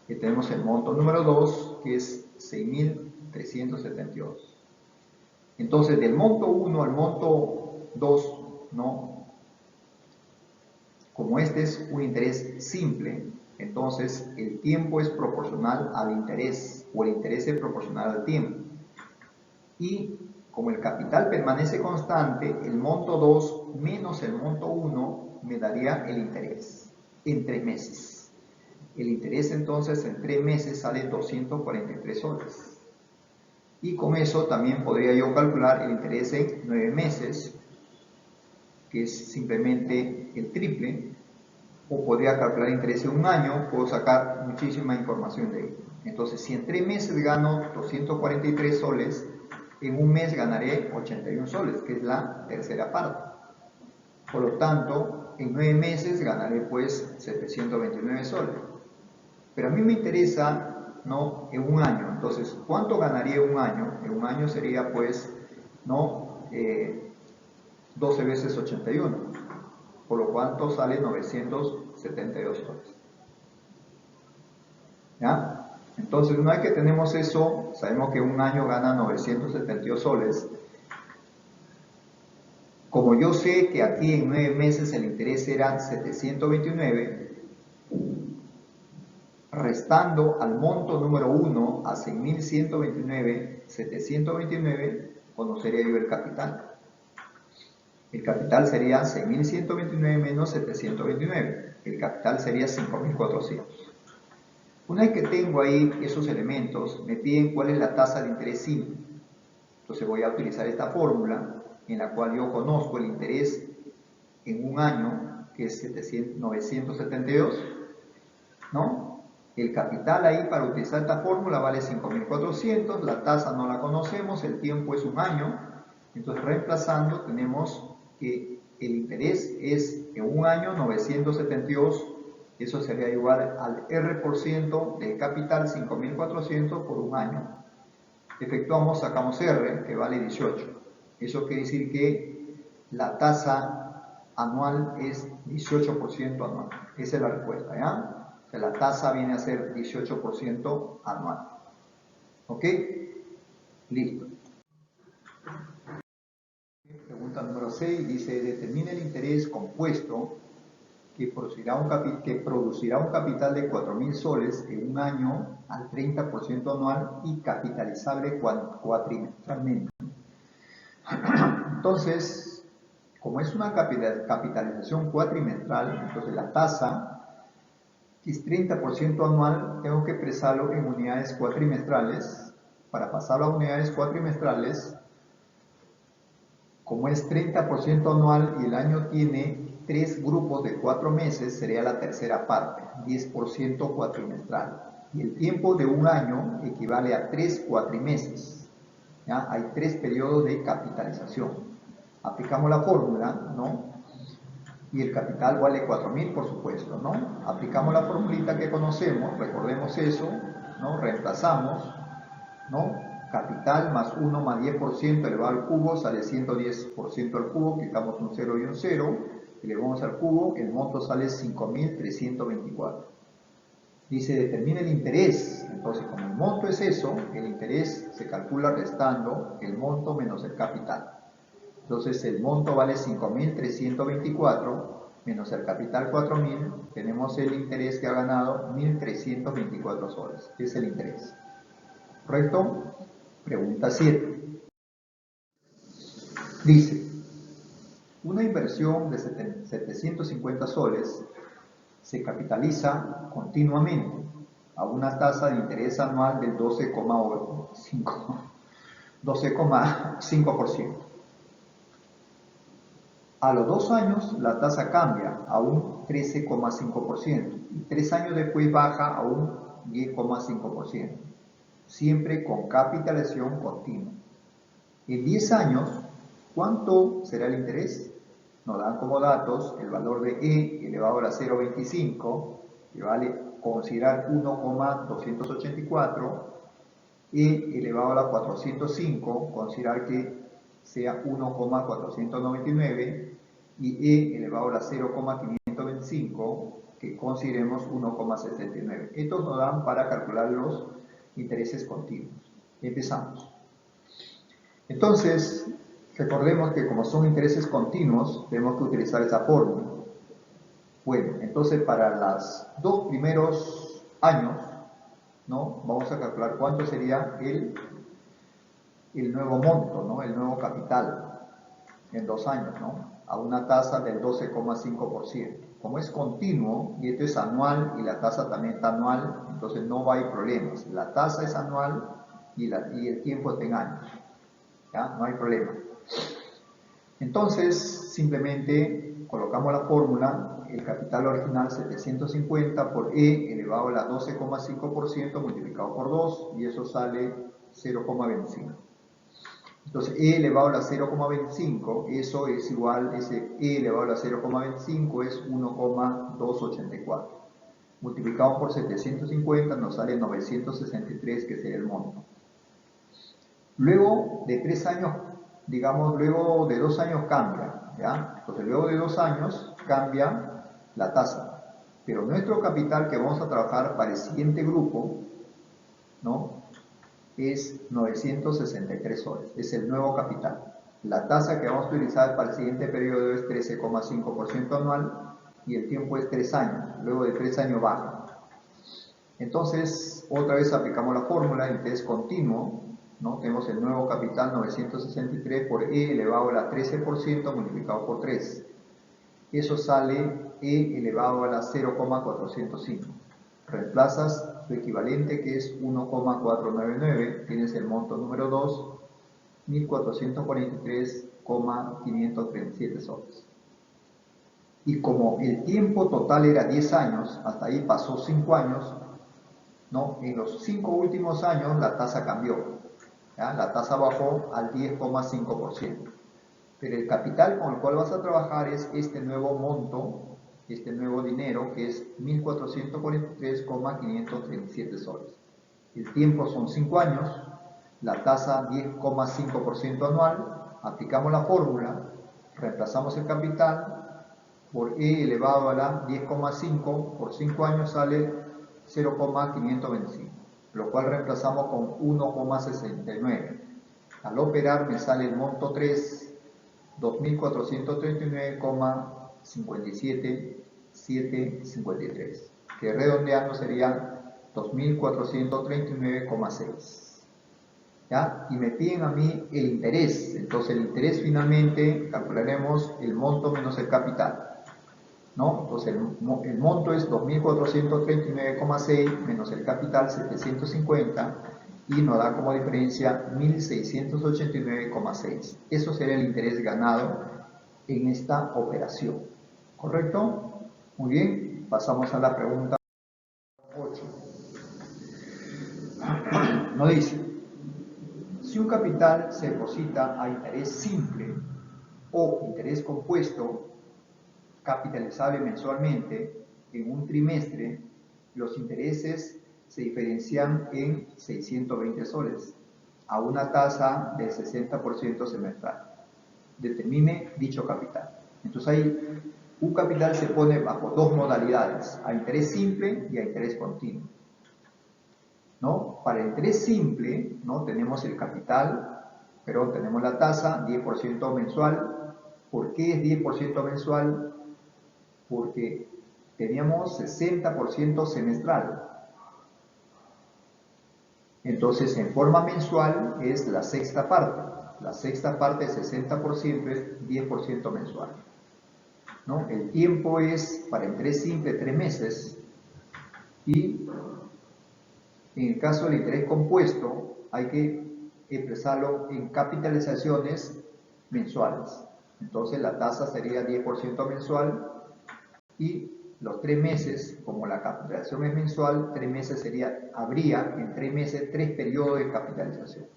Y tenemos el monto número 2, que es 6.372. Entonces, del monto 1 al monto 2, ¿no? Como este es un interés simple, entonces el tiempo es proporcional al interés, o el interés es proporcional al tiempo. Y como el capital permanece constante, el monto 2 menos el monto 1 me daría el interés en 3 meses. El interés entonces en 3 meses sale 243 soles. Y con eso también podría yo calcular el interés en 9 meses, que es simplemente el triple, o podría calcular interés en un año, puedo sacar muchísima información de ahí. Entonces, si en 3 meses gano 243 soles, en un mes ganaré 81 soles, que es la tercera parte. Por lo tanto, en 9 meses ganaré pues 729 soles. Pero a mí me interesa, ¿no?, en un año. Entonces, ¿cuánto ganaría en un año? En un año sería pues, ¿no?, 12 veces 81, por lo cual sale 972 soles. ¿Ya? Entonces, una vez que tenemos eso, sabemos que un año gana 972 soles. Como yo sé que aquí en 9 meses el interés era 729, restando al monto número 1 a 6.129, 729, conocería yo el capital. El capital sería 6.129 menos 729. El capital sería 5.400. Una vez que tengo ahí esos elementos, me piden cuál es la tasa de interés simple. Entonces voy a utilizar esta fórmula en la cual yo conozco el interés en un año, que es 972, ¿no? El capital ahí para utilizar esta fórmula vale 5.400, la tasa no la conocemos, el tiempo es un año, entonces reemplazando tenemos que el interés es en un año 972, eso sería igual al R% del capital 5.400 por un año. Efectuamos, sacamos R, que vale 18. Eso quiere decir que la tasa anual es 18% anual. Esa es la respuesta, ¿ya? O sea, la tasa viene a ser 18% anual. ¿Ok? Listo. Pregunta número 6 dice, determina el interés compuesto que producirá un capital de 4.000 soles en un año al 30% anual y capitalizable cuatrimestralmente. Entonces, como es una capitalización cuatrimestral, entonces la tasa, que es 30% anual, tengo que expresarlo en unidades cuatrimestrales. Para pasarlo a unidades cuatrimestrales, como es 30% anual y el año tiene 3 grupos de 4 meses, sería la tercera parte, 10% cuatrimestral. Y el tiempo de un año equivale a 3 cuatrimestres. ¿Ya? Hay 3 periodos de capitalización. Aplicamos la fórmula, ¿no? Y el capital vale 4.000, por supuesto, ¿no? Aplicamos la formulita que conocemos, recordemos eso, ¿no? Reemplazamos, ¿no? Capital más 1 más 10% elevado al cubo sale 110% al cubo, quitamos un 0 y un 0, elevamos al cubo, el monto sale 5.324. Dice, determina el interés. Entonces, como el monto es eso, el interés se calcula restando el monto menos el capital. Entonces, el monto vale 5.324 menos el capital 4.000. Tenemos el interés que ha ganado 1.324 soles. Es el interés. ¿Correcto? Pregunta 7. Dice, una inversión de 750 soles se capitaliza continuamente a una tasa de interés anual del 12,5%. A los 2 años la tasa cambia a un 13,5% y 3 años después baja a un 10,5%, siempre con capitalización continua. En 10 años, ¿cuánto será el interés? Nos dan como datos el valor de E elevado a la 0,25, que vale considerar 1,284, E elevado a la 405, considerar que sea 1,499, y E elevado a la 0,525, que consideremos 1,69. Estos nos dan para calcular los intereses continuos. Empezamos. Entonces, recordemos que como son intereses continuos, tenemos que utilizar esa fórmula. Bueno, entonces para los 2 primeros años, ¿no? Vamos a calcular cuánto sería el nuevo monto, ¿no? El nuevo capital en 2 años, ¿no? A una tasa del 12,5%. Como es continuo y esto es anual y la tasa también está anual, entonces no va a haber problemas. La tasa es anual y el tiempo está en años. ¿Ya? No hay problema. Entonces, simplemente colocamos la fórmula, el capital original 750 por E elevado a la 12,5% multiplicado por 2 y eso sale 0,25. Entonces, e elevado a la 0,25, eso es igual, ese e elevado a la 0,25 es 1,284. Multiplicado por 750 nos sale 963, que sería el monto. Luego de 3 años, digamos, luego de 2 años cambia, ¿ya? Entonces, luego de 2 años cambia la tasa. Pero nuestro capital que vamos a trabajar para el siguiente grupo, ¿no?, es 963 soles, es el nuevo capital. La tasa que vamos a utilizar para el siguiente periodo es 13,5% anual y el tiempo es 3 años, luego de 3 años baja. Entonces, otra vez aplicamos la fórmula, interés continuo, ¿no? Tenemos el nuevo capital 963 por e elevado a la 13% multiplicado por 3. Eso sale e elevado a la 0,405. Reemplazas su equivalente, que es 1,499, tienes el monto número 2, 1443,537 soles. Y como el tiempo total era 10 años, hasta ahí pasó 5 años, ¿no? En los 5 últimos años la tasa cambió, ¿ya? La tasa bajó al 10,5%. Pero el capital con el cual vas a trabajar es este nuevo monto, este nuevo dinero, que es 1443,537 soles. El tiempo son 5 años, la tasa 10,5% anual, aplicamos la fórmula, reemplazamos el capital por e elevado a la 10,5, por 5 años sale 0,525, lo cual reemplazamos con 1,69. Al operar me sale el monto 3, 2.439,57753, que redondeando serían 2.439,6. ¿Ya? Y me piden a mí el interés. Entonces el interés finalmente calcularemos el monto menos el capital, ¿no? Entonces el monto es 2.439,6 menos el capital 750 y nos da como diferencia 1.689,6. Eso sería el interés ganado en esta operación. ¿Correcto? Muy bien, pasamos a la pregunta 8. Nos dice, si un capital se deposita a interés simple o interés compuesto, capitalizable mensualmente, en un trimestre, los intereses se diferencian en 620 soles, a una tasa del 60% semestral. Determine dicho capital. Entonces ahí, un capital se pone bajo dos modalidades, a interés simple y a interés continuo, ¿no? Para el interés simple, ¿no?, tenemos el capital, pero tenemos la tasa, 10% mensual. ¿Por qué es 10% mensual? Porque teníamos 60% semestral. Entonces, en forma mensual es la sexta parte. La sexta parte, 60%, es 10% mensual, ¿no? El tiempo es, para interés simple, 3 meses. Y en el caso del interés compuesto, hay que expresarlo en capitalizaciones mensuales. Entonces, la tasa sería 10% mensual. Y los 3 meses, como la capitalización es mensual, 3 meses habría en 3 meses 3 periodos de capitalización.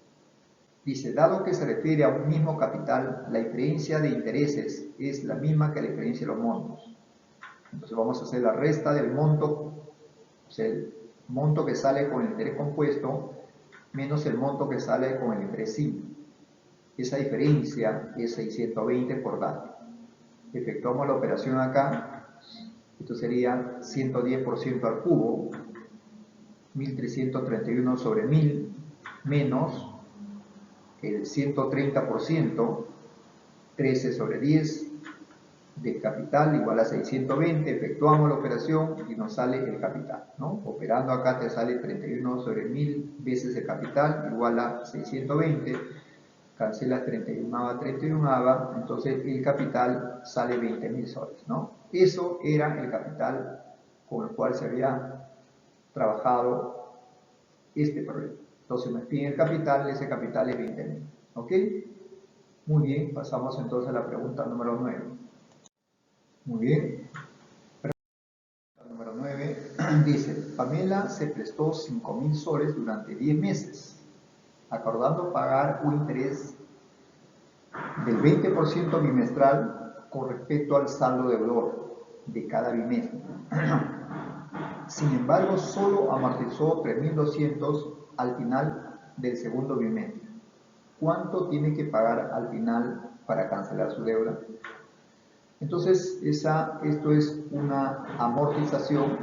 Dice, dado que se refiere a un mismo capital, la diferencia de intereses es la misma que la diferencia de los montos. Entonces vamos a hacer la resta del monto, o sea, el monto que sale con el interés compuesto, menos el monto que sale con el interés simple. Esa diferencia es 620 por dato. Efectuamos la operación acá. Esto sería 110% al cubo, 1331 sobre 1000, menos el 130%, 13 sobre 10 del capital igual a 620. Efectuamos la operación y nos sale el capital, ¿no? Operando acá te sale 31 sobre 1000 veces el capital igual a 620. Cancelas 31, entonces el capital sale 20.000 soles, ¿no? Eso era el capital con el cual se había trabajado este problema. Entonces me piden el capital, ese capital es 20.000, ¿ok? Muy bien, pasamos entonces a la pregunta número 9. Muy bien. Pregunta número 9 dice, Pamela se prestó 5.000 soles durante 10 meses, acordando pagar un interés del 20% bimestral con respecto al saldo deudor de cada bimestre. Sin embargo, solo amortizó 3.200 al final del segundo bimestre. ¿Cuánto tiene que pagar al final para cancelar su deuda? Entonces, esto es una amortización.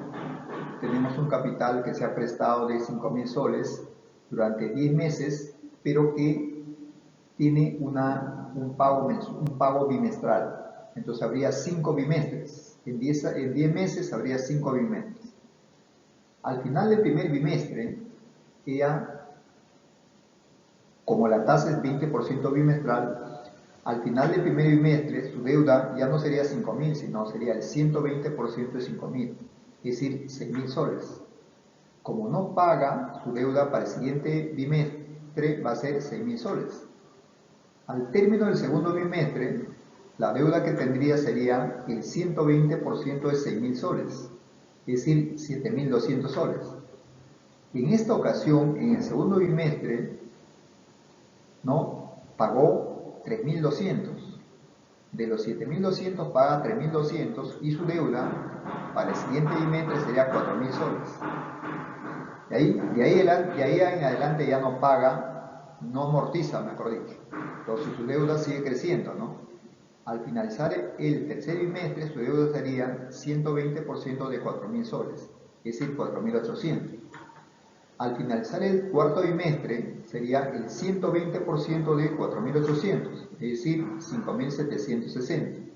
Tenemos un capital que se ha prestado de 5.000 soles durante 10 meses, pero que tiene un pago bimestral. Entonces habría 5 bimestres. En 10 meses habría 5 bimestres. Al final del primer bimestre, ella, como la tasa es 20% bimestral, al final del primer bimestre su deuda ya no sería 5.000, sino sería el 120% de 5.000, es decir, 6.000 soles. Como no paga su deuda para el siguiente bimestre, va a ser 6.000 soles. Al término del segundo bimestre, la deuda que tendría sería el 120% de 6.000 soles, es decir, 7.200 soles. En esta ocasión, en el segundo bimestre, ¿no?, pagó 3.200. De los 7.200 paga 3.200 y su deuda para el siguiente bimestre sería 4.000 soles. De ahí en adelante ya no paga, no amortiza, mejor dicho. Entonces su deuda sigue creciendo, ¿no? Al finalizar el tercer bimestre, su deuda sería 120% de 4.000 soles, es decir, 4.800. Al finalizar el cuarto bimestre, sería el 120% de 4.800, es decir, 5.760.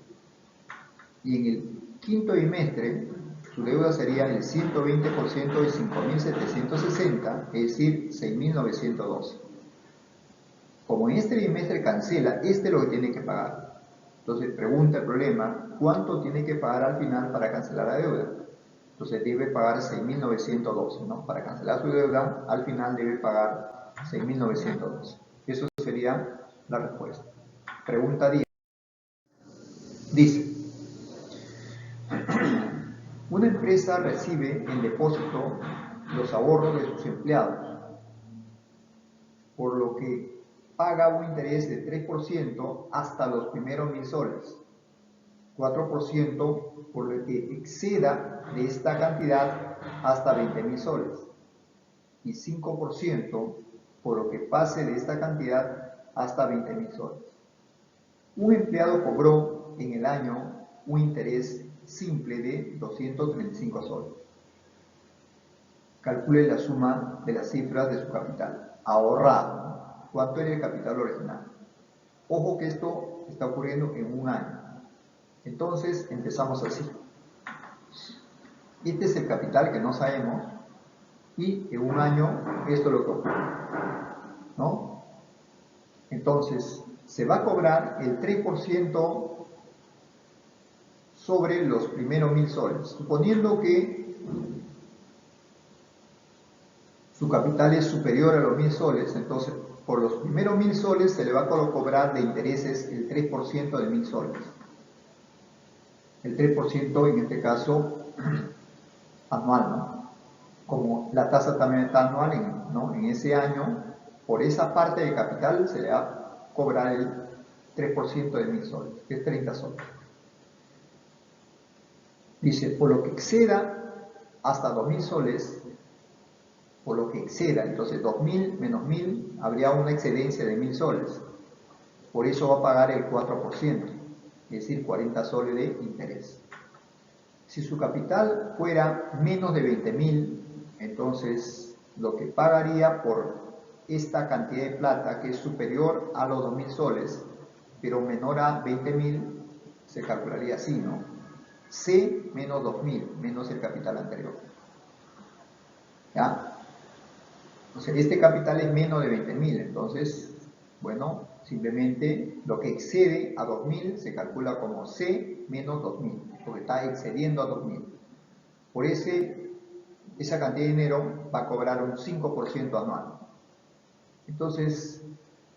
Y en el quinto bimestre, su deuda sería el 120% de 5.760, es decir, 6.912. Como en este bimestre cancela, este es lo que tiene que pagar. Entonces pregunta el problema, ¿cuánto tiene que pagar al final para cancelar la deuda? Entonces debe pagar 6.912, ¿no? Para cancelar su deuda, al final debe pagar 6.912. Eso sería la respuesta. Pregunta 10. Dice, una empresa recibe en depósito los ahorros de sus empleados, por lo que paga un interés de 3% hasta los primeros 1.000 soles, 4% por lo que exceda de esta cantidad hasta 20.000 soles y 5% por lo que pase de esta cantidad hasta 20.000 soles. Un empleado cobró en el año un interés simple de 235 soles. Calcule la suma de las cifras de su capital ahorrado. ¿Cuánto era el capital original? Ojo que esto está ocurriendo en un año. Entonces empezamos así. Este es el capital que no sabemos y en un año esto es lo que ocurre, ¿no? Entonces se va a cobrar el 3% sobre los primeros 1.000 soles, suponiendo que su capital es superior a los 1.000 soles, entonces por los primeros 1.000 soles se le va a cobrar de intereses el 3% de 1.000 soles. El 3% en este caso anual, ¿no? Como la tasa también está anual, ¿no?, en ese año, por esa parte de capital se le va a cobrar el 3% de 1.000 soles, que es 30 soles. Dice, por lo que exceda hasta 2.000 soles, por lo que exceda, entonces 2.000 menos 1.000, habría una excedencia de 1.000 soles. Por eso va a pagar el 4%, es decir, 40 soles de interés. Si su capital fuera menos de 20.000, entonces lo que pagaría por esta cantidad de plata, que es superior a los 2.000 soles, pero menor a 20.000, se calcularía así, ¿no? C menos 2.000, menos el capital anterior. ¿Ya? O sea, este capital es menos de 20.000, entonces, bueno, simplemente lo que excede a 2.000 se calcula como C menos 2.000, porque está excediendo a 2.000. Por esa cantidad de dinero va a cobrar un 5% anual. Entonces,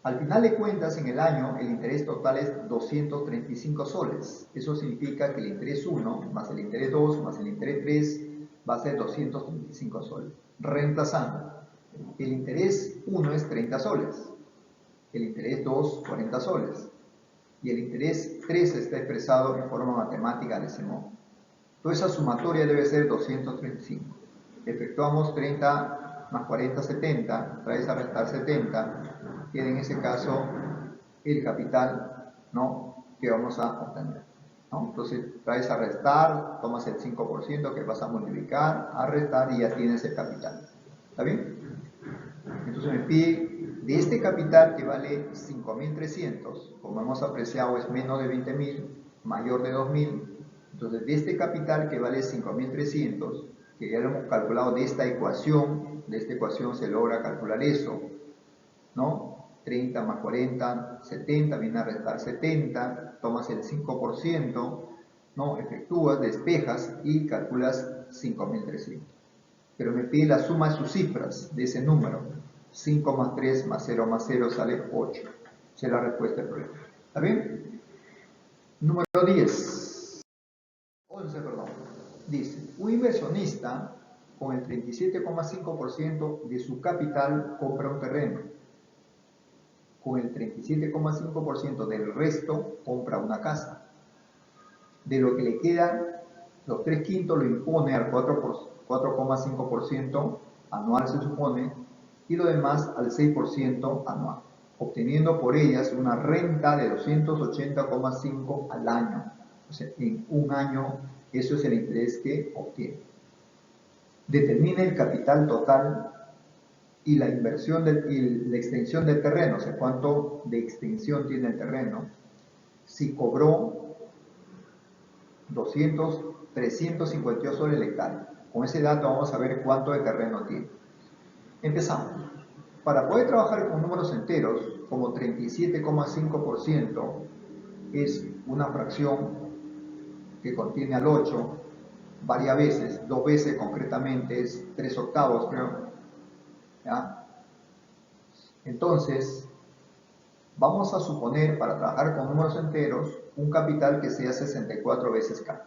al final de cuentas, en el año, el interés total es 235 soles. Eso significa que el interés 1 más el interés 2 más el interés 3 va a ser 235 soles. Reemplazando, el interés 1 es 30 soles, el interés 2, 40 soles, y el interés 3 está expresado en forma matemática de ese modo. Toda esa sumatoria debe ser 235. Efectuamos 30 más 40, 70, traes a restar 70, queda en ese caso el capital, ¿no?, que vamos a obtener, ¿no? Entonces traes a restar, tomas el 5% que vas a multiplicar, a restar y ya tienes el capital. ¿Está bien? Entonces me pide de este capital que vale 5.300, como hemos apreciado es menos de 20.000, mayor de 2.000, entonces de este capital que vale 5.300, que ya lo hemos calculado de esta ecuación se logra calcular eso, ¿no? 30 más 40, 70, viene a restar 70, tomas el 5%, ¿no? Efectúas, despejas y calculas 5.300. Pero me pide la suma de sus cifras, de ese número. 5 más 3 más 0 más 0 sale 8. Esa es la respuesta del problema. ¿Está bien? Número 11, perdón. Dice, un inversionista con el 37,5% de su capital compra un terreno. Con el 37,5% del resto compra una casa. De lo que le queda, los 3/5 lo impone al 4,5% anual se supone, y lo demás al 6% anual, obteniendo por ellas una renta de 280,5 al año. O sea, en un año eso es el interés que obtiene. Determina el capital total y la inversión y la extensión del terreno, o sea, cuánto de extensión tiene el terreno. Si cobró 352 soles el hectárea. Con ese dato vamos a ver cuánto de terreno tiene. Empezamos. Para poder trabajar con números enteros, como 37,5% es una fracción que contiene al 8 varias veces, 2 veces concretamente es 3/8, creo. ¿Ya? Entonces, vamos a suponer, para trabajar con números enteros, un capital que sea 64 veces K.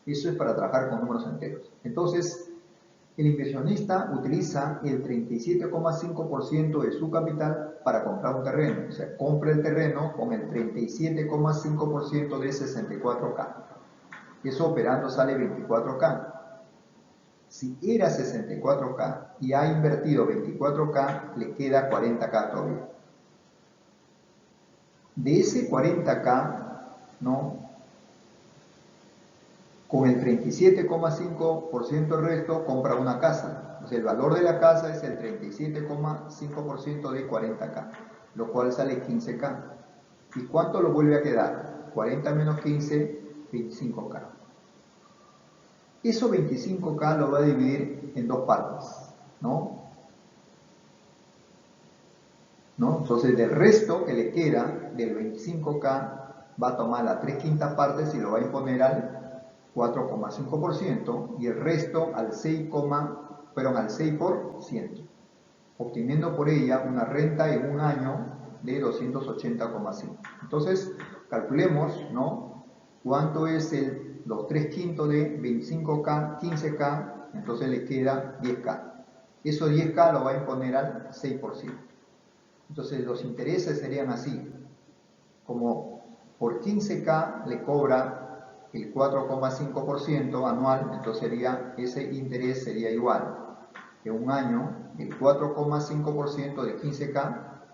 Eso es para trabajar con números enteros. Entonces, el inversionista utiliza el 37,5% de su capital para comprar un terreno. O sea, compra el terreno con el 37,5% de 64K. Eso operando sale 24K. Si era 64K y ha invertido 24K, le queda 40K todavía. De ese 40K, ¿no?, con el 37,5% del resto compra una casa. O sea, el valor de la casa es el 37,5% de 40K, lo cual sale 15K. ¿Y cuánto lo vuelve a quedar? 40 menos 15, 25K. Eso 25K lo va a dividir en dos partes, ¿no? Entonces, del resto que le queda, del 25K, va a tomar las 3/5 partes y lo va a imponer al 4,5% y el resto al 6%, obteniendo por ella una renta en un año de 280,5. Entonces, calculemos, ¿no?, cuánto es los 3/5 de 25K, 15K, entonces le queda 10K. Eso 10K lo va a imponer al 6%. Entonces, los intereses serían así, como por 15K le cobra el 4,5% anual, entonces ese interés sería igual en un año el 4,5% de 15K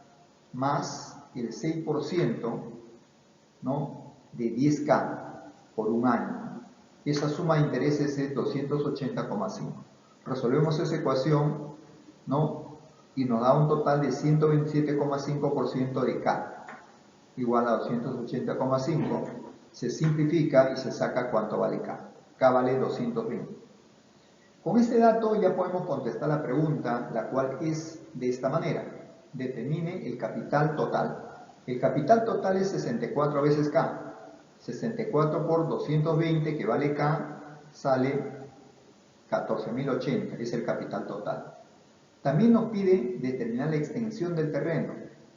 más el 6%, ¿no?, de 10K por un año. Esa suma de intereses es 280,5. Resolvemos esa ecuación, ¿no?, y nos da un total de 127,5% de K, igual a 280,5. Se simplifica y se saca cuánto vale K. K vale 220. Con este dato ya podemos contestar la pregunta, la cual es de esta manera. Determine el capital total. El capital total es 64 veces K. 64 por 220, que vale K, sale 14.080. Es el capital total. También nos pide determinar la extensión del terreno.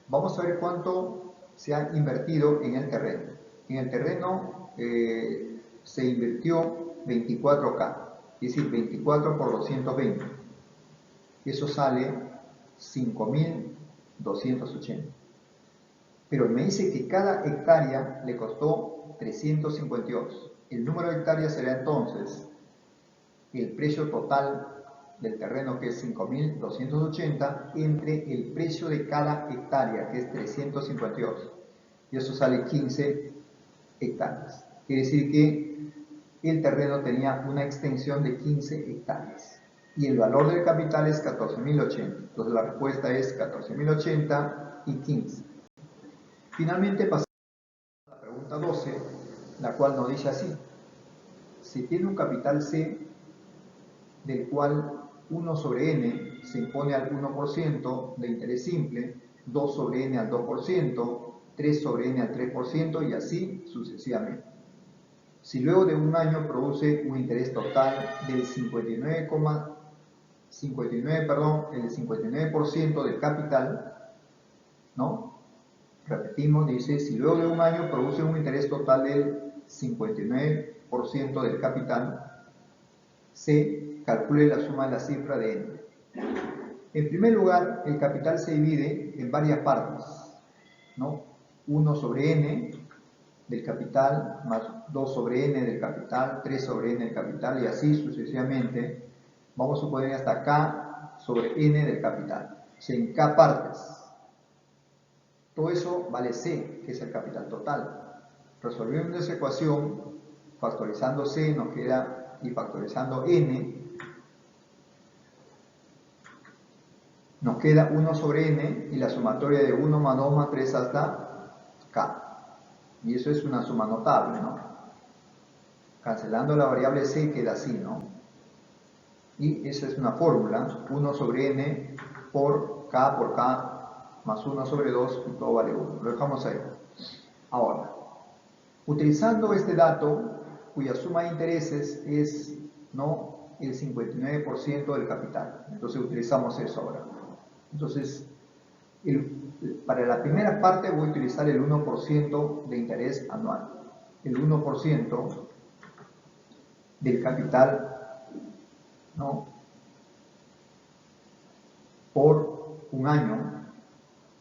Vamos a ver cuánto se ha invertido en el terreno. En el terreno se invirtió 24K, es decir, 24 por 220. Eso sale 5.280. pero me dice que cada hectárea le costó 352. El número de hectáreas será entonces el precio total del terreno, que es 5.280, entre el precio de cada hectárea, que es 352. Y eso sale 15 hectáreas. Quiere decir que el terreno tenía una extensión de 15 hectáreas. Y el valor del capital es 14.080. Entonces la respuesta es 14.080 y 15. Finalmente pasamos a la pregunta 12, la cual nos dice así. Si tiene un capital C, del cual 1 sobre n se impone al 1% de interés simple, 2 sobre n al 2%, 3 sobre n al 3% y así sucesivamente. Si luego de un año produce un interés total del 59% del capital, ¿no? Repetimos, dice, si luego de un año produce un interés total del 59% del capital, se calcule la suma de la cifra de n. En primer lugar, el capital se divide en varias partes, ¿no? 1 sobre n del capital, más 2 sobre n del capital, 3 sobre n del capital, y así sucesivamente. Vamos a suponer hasta k sobre n del capital. O sea, en k partes. Todo eso vale c, que es el capital total. Resolviendo esa ecuación, factorizando c nos queda, y factorizando n, nos queda 1 sobre n y la sumatoria de 1 más 2 más 3 hasta k. Y eso es una suma notable, ¿no? Cancelando la variable c queda así, ¿no? Y esa es una fórmula, 1 sobre n por k más 1 sobre 2 y todo vale 1. Lo dejamos ahí. Ahora, utilizando este dato, cuya suma de intereses es, ¿no?, el 59% del capital. Entonces utilizamos eso ahora. Entonces, para la primera parte voy a utilizar el 1% de interés anual. El 1% del capital, ¿no?, por un año,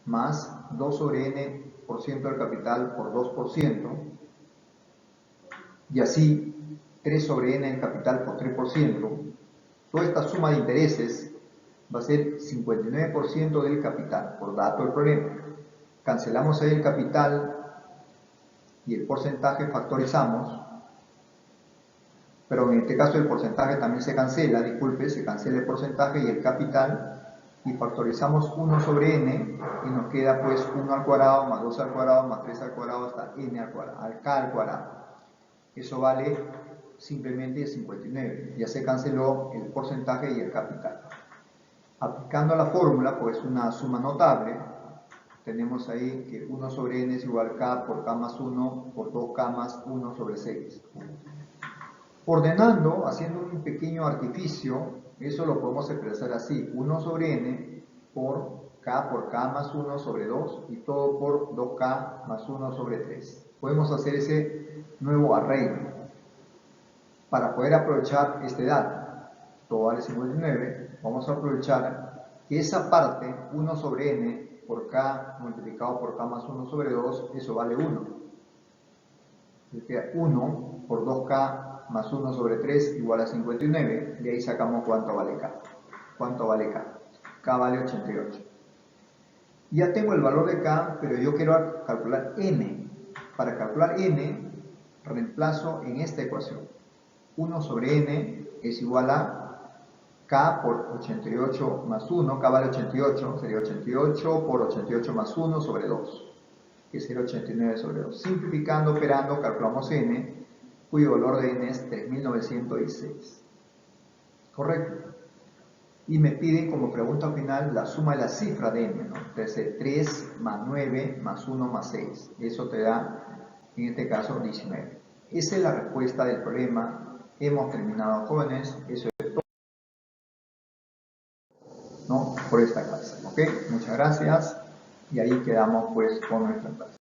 más 2 sobre n% del capital por 2%, y así 3 sobre n del capital por 3%. Toda esta suma de intereses va a ser 59% del capital, por dato del problema. Cancelamos ahí el capital y el porcentaje factorizamos, pero en este caso el porcentaje también se cancela, disculpe, se cancela el porcentaje y el capital, y factorizamos 1 sobre n y nos queda pues 1 al cuadrado más 2 al cuadrado más 3 al cuadrado hasta n al cuadrado, al k al cuadrado. Eso vale simplemente 59, ya se canceló el porcentaje y el capital. Aplicando la fórmula, pues una suma notable, tenemos ahí que 1 sobre n es igual a k por k más 1 por 2k más 1 sobre 6. Ordenando, haciendo un pequeño artificio, eso lo podemos expresar así, 1 sobre n por k más 1 sobre 2 y todo por 2k más 1 sobre 3. Podemos hacer ese nuevo arreglo para poder aprovechar este dato. Todo vale 59, vamos a aprovechar que esa parte, 1 sobre n por k multiplicado por k más 1 sobre 2, eso vale 1. Entonces 1 por 2k más 1 sobre 3 igual a 59, y ahí sacamos cuánto vale k. ¿Cuánto vale k? K vale 88. Ya tengo el valor de k, pero yo quiero calcular n. Para calcular n, reemplazo en esta ecuación. 1 sobre n es igual a k por 88 más 1, k vale 88, sería 88 por 88 más 1 sobre 2, que sería 89 sobre 2. Simplificando, operando, calculamos n, cuyo valor de n es 3.906. ¿Correcto? Y me piden como pregunta final la suma de la cifra de n, ¿no? Entonces 3 más 9 más 1 más 6. Eso te da, en este caso, 19. Esa es la respuesta del problema. Hemos terminado, jóvenes. Eso es todo, ¿no?, por esta clase. ¿Ok? Muchas gracias. Y ahí quedamos pues con nuestra clase.